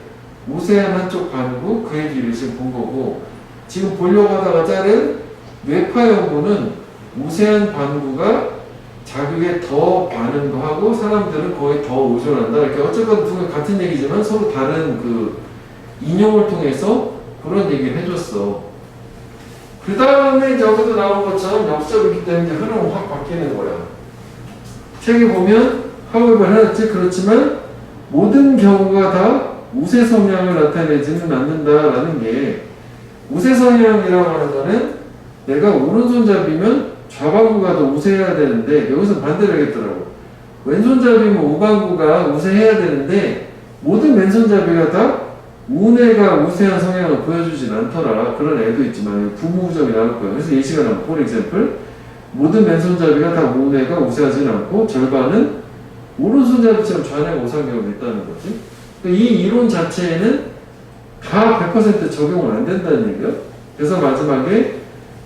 우세한 한쪽 반구 그 얘기를 지금 본 거고 지금 보려고 하다가 자른 뇌파 연구는 우세한 반구가 자극에 더 반응도 하고 사람들은 거의 더 의존한다. 이렇게 어쨌건 두 개 같은 얘기지만 서로 다른 그 인용을 통해서 그런 얘기를 해줬어. 그 다음에 여기도 나온 것처럼 역접이기 때문에 흐름은 확 바뀌는 거야. 책에 보면 학업을 해놨지. 그렇지만 모든 경우가 다 우세 성향을 나타내지는 않는다라는 게 우세 성향이라고 하는 거는 내가 오른손잡이면 좌반구가 더 우세해야 되는데 여기서 반대를 하겠더라고. 왼손잡이면 우반구가 우세해야 되는데 모든 왼손잡이가 다 우뇌가 우세한 성향을 보여주진 않더라. 그런 애도 있지만 부무점이 나올 거야. 그래서 예시가 나와. for example 모든 왼손잡이가 다 우뇌가 우세하진 않고 절반은 오른손잡이처럼 좌뇌가 우세한 경우가 있다는 거지. 이 이론 자체에는 다 100% 적용은 안 된다는 얘기야. 그래서 마지막에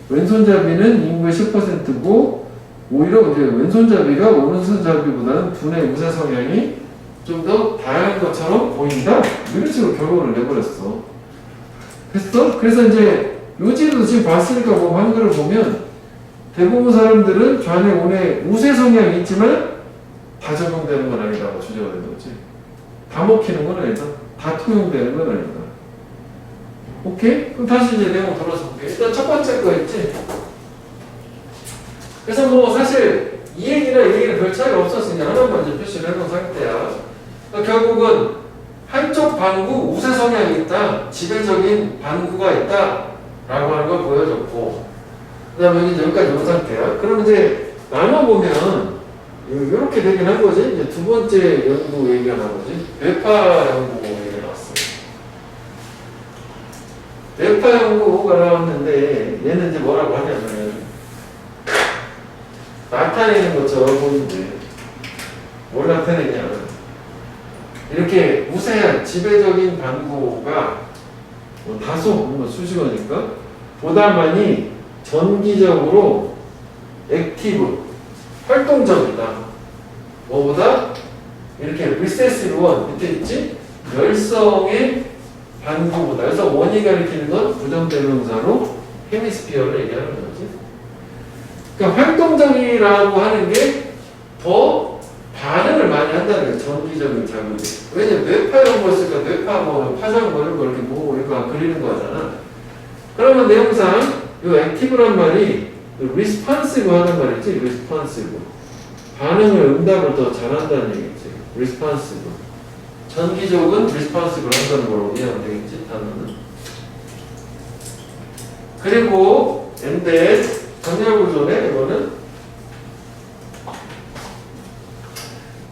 왼손잡이는 인구의 10%고 오히려 이제 왼손잡이가 오른손잡이보다는 두뇌 우세 성향이 좀 더 다양한 것처럼 보인다. 이런 식으로 결론을 내버렸어. 그래서 이제 요지도 지금 봤으니까 뭐 한글을 보면 대부분 사람들은 좌뇌 우뇌 우세 성향이 있지만 다 적용되는 건 아니다고 주제가 된 거지. 다 먹히는 건 아니다. 다 통용되는 건 아니다. 오케이? 그럼 다시 이제 내용 돌아서 볼게. 일단 첫 번째 거 있지? 그래서 뭐 사실 이 얘기나 이 얘기는 별 차이가 없었으니까 하나만 이제 표시를 해놓은 상태야. 그러니까 결국은 한쪽 반구 우세 성향이 있다. 지배적인 반구가 있다. 라고 하는 걸 보여줬고 그 다음에 여기까지 온 상태야. 그럼 이제 나눠보면 이렇게 되긴 한 거지. 이제 두 번째 연구 얘기가 나오지. 뇌파 연구 얘기가 나왔어. 뇌파 연구가 나왔는데 얘는 이제 뭐라고 하냐면 나타내는 것처럼 보이는데 뭘 나타내냐 이렇게 우세한 지배적인 반구가 뭐 다소 뭔가 수식어니까 보다 많이 전기적으로 액티브 활동적이다. 뭐보다 이렇게 리세시브 원 밑에 있지? 열성의 반구보다. 그래서 원이 가리키는 건 부정대명사로 헤미스피어를 얘기하는 거지. 그러니까 활동적이라고 하는 게 더 반응을 많이 한다는 거예요. 전기적인 자극이. 왜냐면 뇌파 이런 거 있으니까 뇌파 뭐 파장 뭐 이런 거 이렇게 보고 이렇게 그리는 거 하잖아. 그러면 내용상 이 액티브란 말이 리스판시브 하는 말이지. 리스판시브. 반응을 응답을 더 잘한다는 얘기지. 리스판시브. 전기적은 리스판시브를 한다는 걸로 이해하면 되겠지. 단어는. 그리고 엔데 정렬구조네 이거는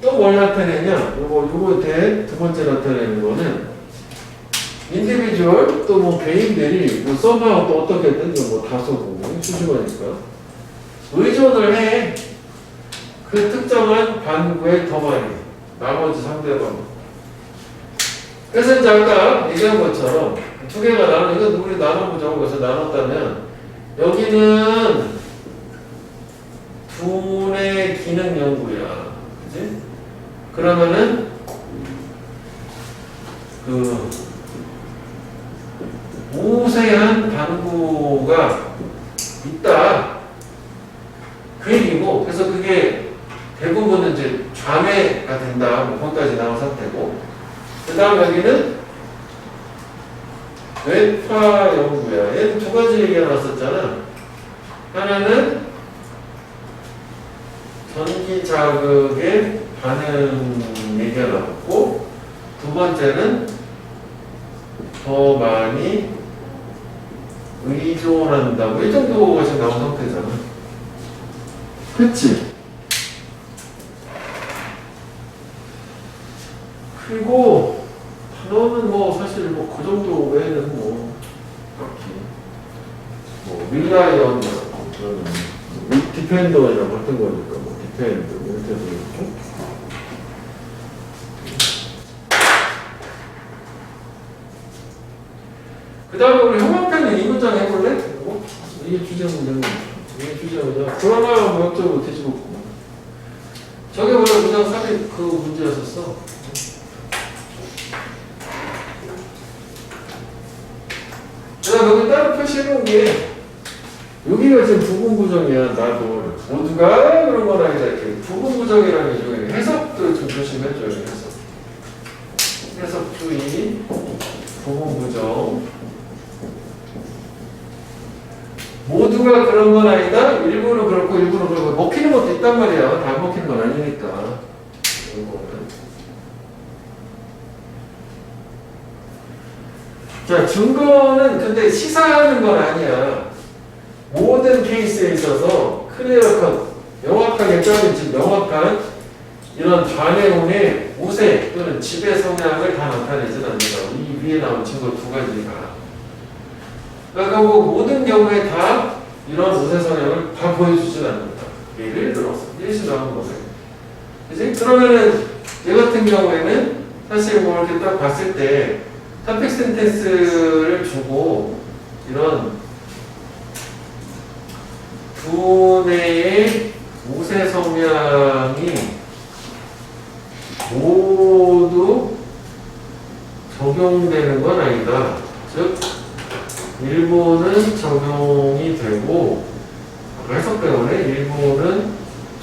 또 뭘 나타내냐? 요거 두 번째 나타내는 거는 인디비주얼 또 뭐 개인들이 뭐 썸하고 또 어떻게든 뭐 다소 보고 수식어니까 의존을 해. 그 특정한 반구에 더 많이 나머지 상대방. 그래서 이제 아까 얘기한 것처럼 두 개가 이건 우리 나눠보자고 해서 나눴다면 여기는 두뇌 기능 연구야. 그치? 그러면은 그 우세한 반구가 있다. 그 얘기고 그래서 그게 대부분은 이제 좌뇌가 된다. 뭐 거기까지 나온 상태고 그 다음 여기는 뇌파 연구야. 얘는 두 가지 얘기가 나왔었잖아. 하나는 전기 자극에 반응 얘기가 나왔고, 두 번째는 더 많이 의존한다고. 이 정도가 지금 나온 상태잖아. 그치? 그리고 단어는 뭐 사실 뭐 그 정도 외에는 뭐 딱히 뭐 릴라이언 그런 디펜더랑 같은 거니까 뭐 디펜드 이렇게 해서 이렇게. 그 다음에 우리 형광펜은 이 문장 해볼래? 이게 주제 문장. 이게 주제 문장. 그러나 뭐 역적으로 뒤집었고. 저게 원래 문장 삽입 그 문제였었어. 그 다음 여기 따로 표시해놓은 게 여기가 지금 부분부정이야. 나도 모두가 그런 건 아니다. 이렇게 부분부정이라는 게 중에 해석도 좀 조심해줘요. 해석 주의 부분부정. 모두가 그런 건 아니다. 일부는 그렇고 일부는 그렇고 먹히는 것도 있단 말이야. 다 먹히는 건 아니니까. 자, 증거는 근데 시사하는 건 아니야. 모든 케이스에 있어서 클리어컷, 명확하게 짜진 명확한 이런 좌뇌운의 우세 또는 지배 성향을 다 나타내지는 않는다. 이 위에 나온 증거 두 가지가. 그러니까 뭐 모든 경우에 다 이런 우세 성향을 다 보여주진 않는다. 예를 들어서 일시 나온 거죠. 그지? 그러면은 얘 같은 경우에는 사실 뭐 이렇게 딱 봤을 때 탑픽 센텐스를 주고 이런 두뇌의 우세 성향이 모두 적용되는 건 아니다. 즉 일부는 적용이 되고 해석 때문에 일부는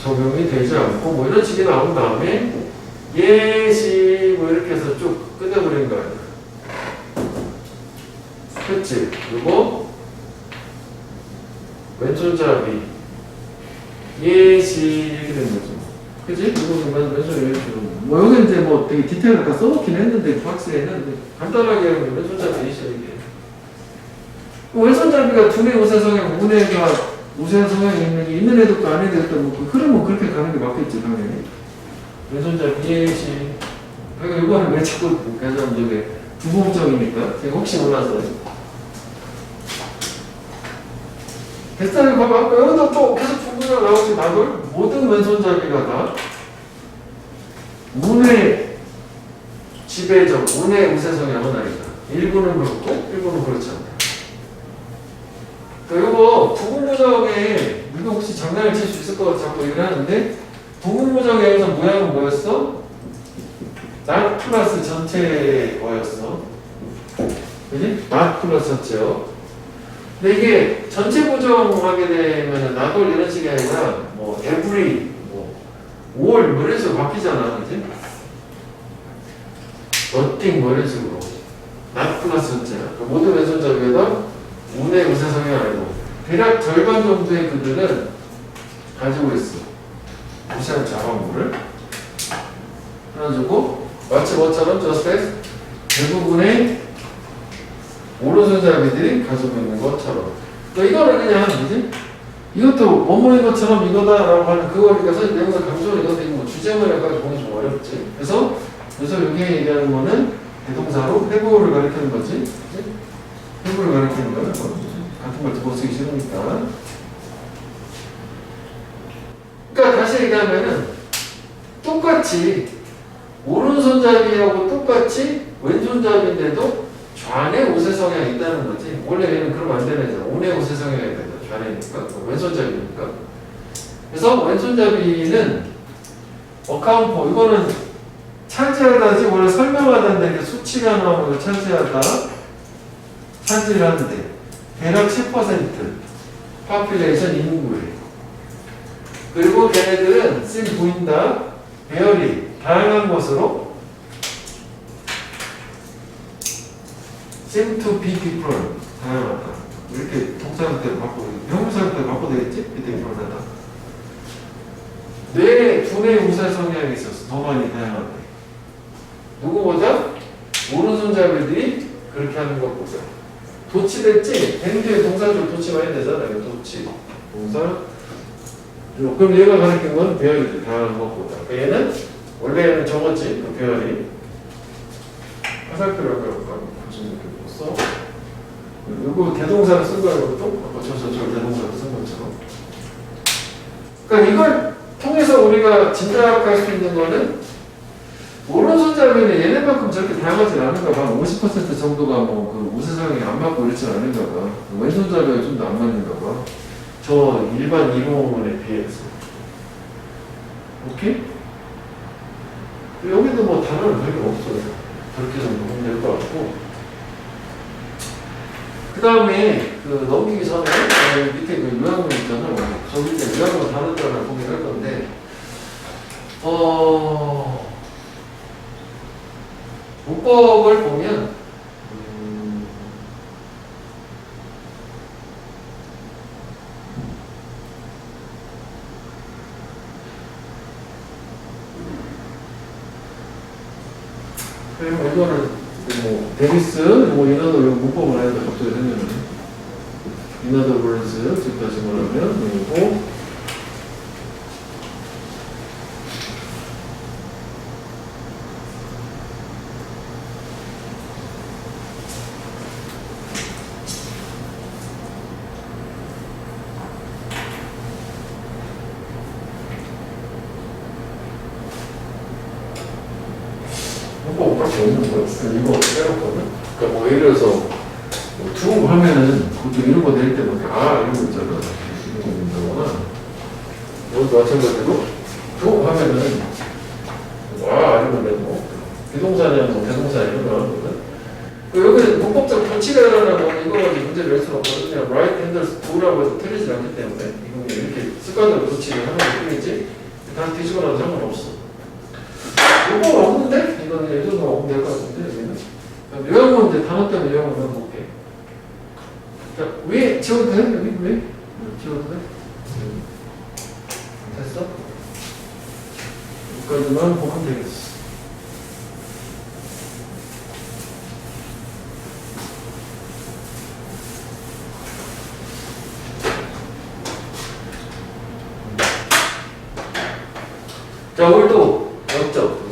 적용이 되지 않고 뭐 이런 식이 나온 다음에 예시 뭐 이렇게 해서 쭉 끝내버리는 거 아니야. 그치? 그리고 왼손잡이 예시 이렇게 된 거죠. 그치? 이거 왼손 예시. 뭐 여기 이제 뭐 되게 디테일을 다 써놓긴 했는데 박스에는 간단하게 왼손잡이 예시 이게. 왼손잡이가 두뇌 우세 성향, 우뇌가 우세 성향이 있는 애들도 아닌 애들도 뭐 그 흐름은 그렇게 가는 게 맞겠지 당연히. 왼손잡이 예시. 그러니까 이거는 왜 자꾸 가장 저게 부분적이니까 제가 혹시 몰라서. 데스타일 봐봐. 여기도 또 계속 분분하게 나오지. 나돌 모든 왼손잡이가 다 우뇌 지배적, 우뇌 우세 성향은 아니다. 일부는 그렇고 일부는 그렇지 않다. 이거 부분부정에 이거 혹시 장난을 칠 수 있을 것 같아 자꾸 얘기를 하는데 부분부정에 여기서 모양은 뭐였어? not 플러스 전체어였어. 그지? not 플러스 전체어. 근데 이게 전체 부정하게 되면은 not all 이런 식이 아니라 뭐 every, 뭐 all 뭐 이런 식으로 바뀌잖아. 그지? nothing 뭐 이런 식으로 not 플러스 전체야. 그러니까 모든 왼손잡이에다 우뇌 우세 성향이 아니고 대략 절반 정도의 그들은 가지고 있어. 무시한 자방물을. 그래가지고 마치 뭐처럼 just as 대부분의 오른손잡이들이 가지고 있는 것처럼. 그러니까 이거를 그냥 뭐지? 이것도 원문인 것처럼 이거다라고 하는 그걸 그래서 내용을 강조를 이것도 뭐 주제만 해가지고 보기 좀 어렵지. 그래서 여기 얘기하는 거는 대동사로 회고를 가리키는 거지. 그치? 회고를 가리키는 거는 같은 걸 두고 쓰기 싫으니까. 그러니까 다시 얘기하면은 똑같이 오른손잡이하고 똑같이 왼손잡이인데도 좌뇌 우세 성향이 있다는 거지. 원래 얘는 그러면 안 되는 거잖아. 우뇌 우세 성향이 된다. 좌뇌니까 왼손잡이니까. 그래서 왼손잡이는 어카운트 이거는 차지하다지 원래 설명하다는데 이렇게 수치가 나오면 차지하다 차지하는데 대략 10% 파퓰레이션 인구에. 그리고 걔네들은 씬 보인다 배열이 다양한 것으로 seem to be people 다양하다. 이렇게 동사 형태로 바꾸고 형용사 형태로 바꿔도 되겠지? 이때 변하다. 두뇌 우세 성향이 있었어. 더 많이 다양하게. 누구보다? 오른손잡이들이 그렇게 하는 것보다. 도치됐지? 된 뒤에 동사줄 도치 많이 되잖아요. 도치, 동사. 그럼 얘가 가르친 건 배열이들 다 하는 것보다. 얘는 원래는 적었지, 그 배열이. 화살표를 보시면 이렇게 써. 이거 대동사를 쓴 거야, 이것도? 아까 저 대동사를 쓴 것처럼. 그러니까 이걸 통해서 우리가 짐작할 수 있는 거는 오른손잡이는 얘네만큼 저렇게 다양하진 않은가 봐. 50% 정도가 뭐 그 우세성이 안 맞고 그렇진 않은가 봐. 왼손잡이가 좀 더 안 맞는가 봐. 저 일반 이론에 비해서. 오케이? 여기도 뭐 단어는 별로 없어요. 그렇게 정도 보면 될 것 같고. 그 다음에 그 넘기기 전에 밑에 그 요약문 있잖아. 저 밑에 요약문 단어들을 보긴 할 건데, 문법을 보면 이거는 뭐 데니스 뭐 이너더 문법을 해야 돼. 어떻게 되냐면 이너더 월즈 즉 다시 말하면 그리고 문법밖에 없는 거야. 이거 빼놓거든. 그러니까 뭐 예를 들어서 뭐 투 하면은 그것도 이런 거 낼 때는 이런 거 있잖아. 이런 거 된다거나 이것도 마찬가지로 투 하면은 이런 거 내고 비동사냐 뭐 대동사 이런 거 하는 거거든. 여기 문법적 도치가라는 건 이거 가지고 문제를 낼 수는 없거든요. right handles do라고 해서 틀리지 않기 때문에 이거 이렇게 습관적으로 도치를 하는 느낌이지 다 뒤지고 나서 상관없어. 이거 없는데? 이거는 예전도 없으면 될 것 같은데, 여기는. 요약문 이제 단어 때문에 요약문 해볼게. 자, 왜 지워도 돼? 여기 왜? 지워도 돼? 됐어? 여기까지만 보면 되겠어. 자, 오늘도 역적.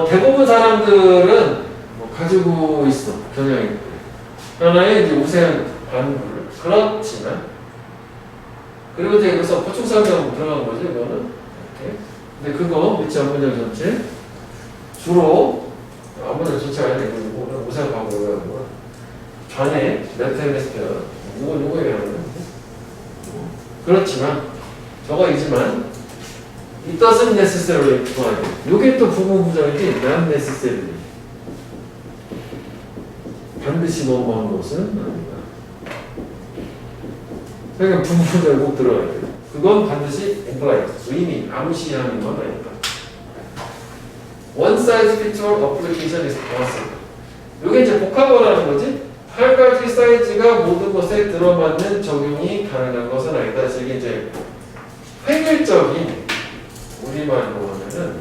대부분 사람들은 뭐 가지고 있어. 경향이. 하나의 이제 우세한 반응을. 그렇지만, 그리고 이제 여기서 보충상정 들어간 거지, 이거는. 이렇게. 근데 그거, 밑에 앞문장 전체. 주로, 앞문장 전체가 아니라 이거 우세한 방법을 하는 거야. 전에, 메타메스피아. 요거 얘기하는 거야. 그렇지만, 저거이지만, it doesn't necessarily apply. 요게 또 부분부정이지, not necessarily. 반드시 넘어가는 것은 아니다. 그러니까 부분부정이 꼭 들어가야 돼요. 그건 반드시 apply. 의미, 암시하는 건 아니다. One size fits all application is possible. 요게 이제 복합어라는 거지? 8가지 사이즈가 모든 것에 들어맞는 적용이 가능한 것은 아니다. 이게 이제 획일적인 우리말로 하면은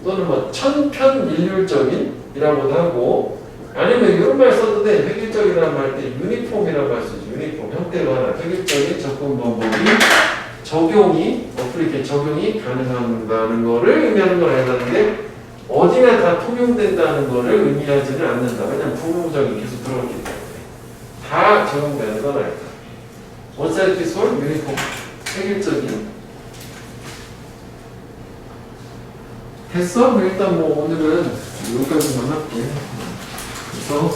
또는 뭐 천편일률적인이라고도 하고 아니면 이런 말 써도 돼. 획일적이라는 말 때 유니폼이라는 말 쓰죠. 유니폼 형태로 하나 획일적인 접근 방법이 적용이 가능하다는 거를 의미하는 건 아니라는데 어디나 다 통용된다는 거를 의미하지는 않는다. 왜냐면 부분부정이 계속 들어오기 때문에 다 적용되는 건 아니다. 원사이즈 솔 유니폼 획일적인 됐어? 일단 뭐 오늘은 여기까지만 할게. 그래서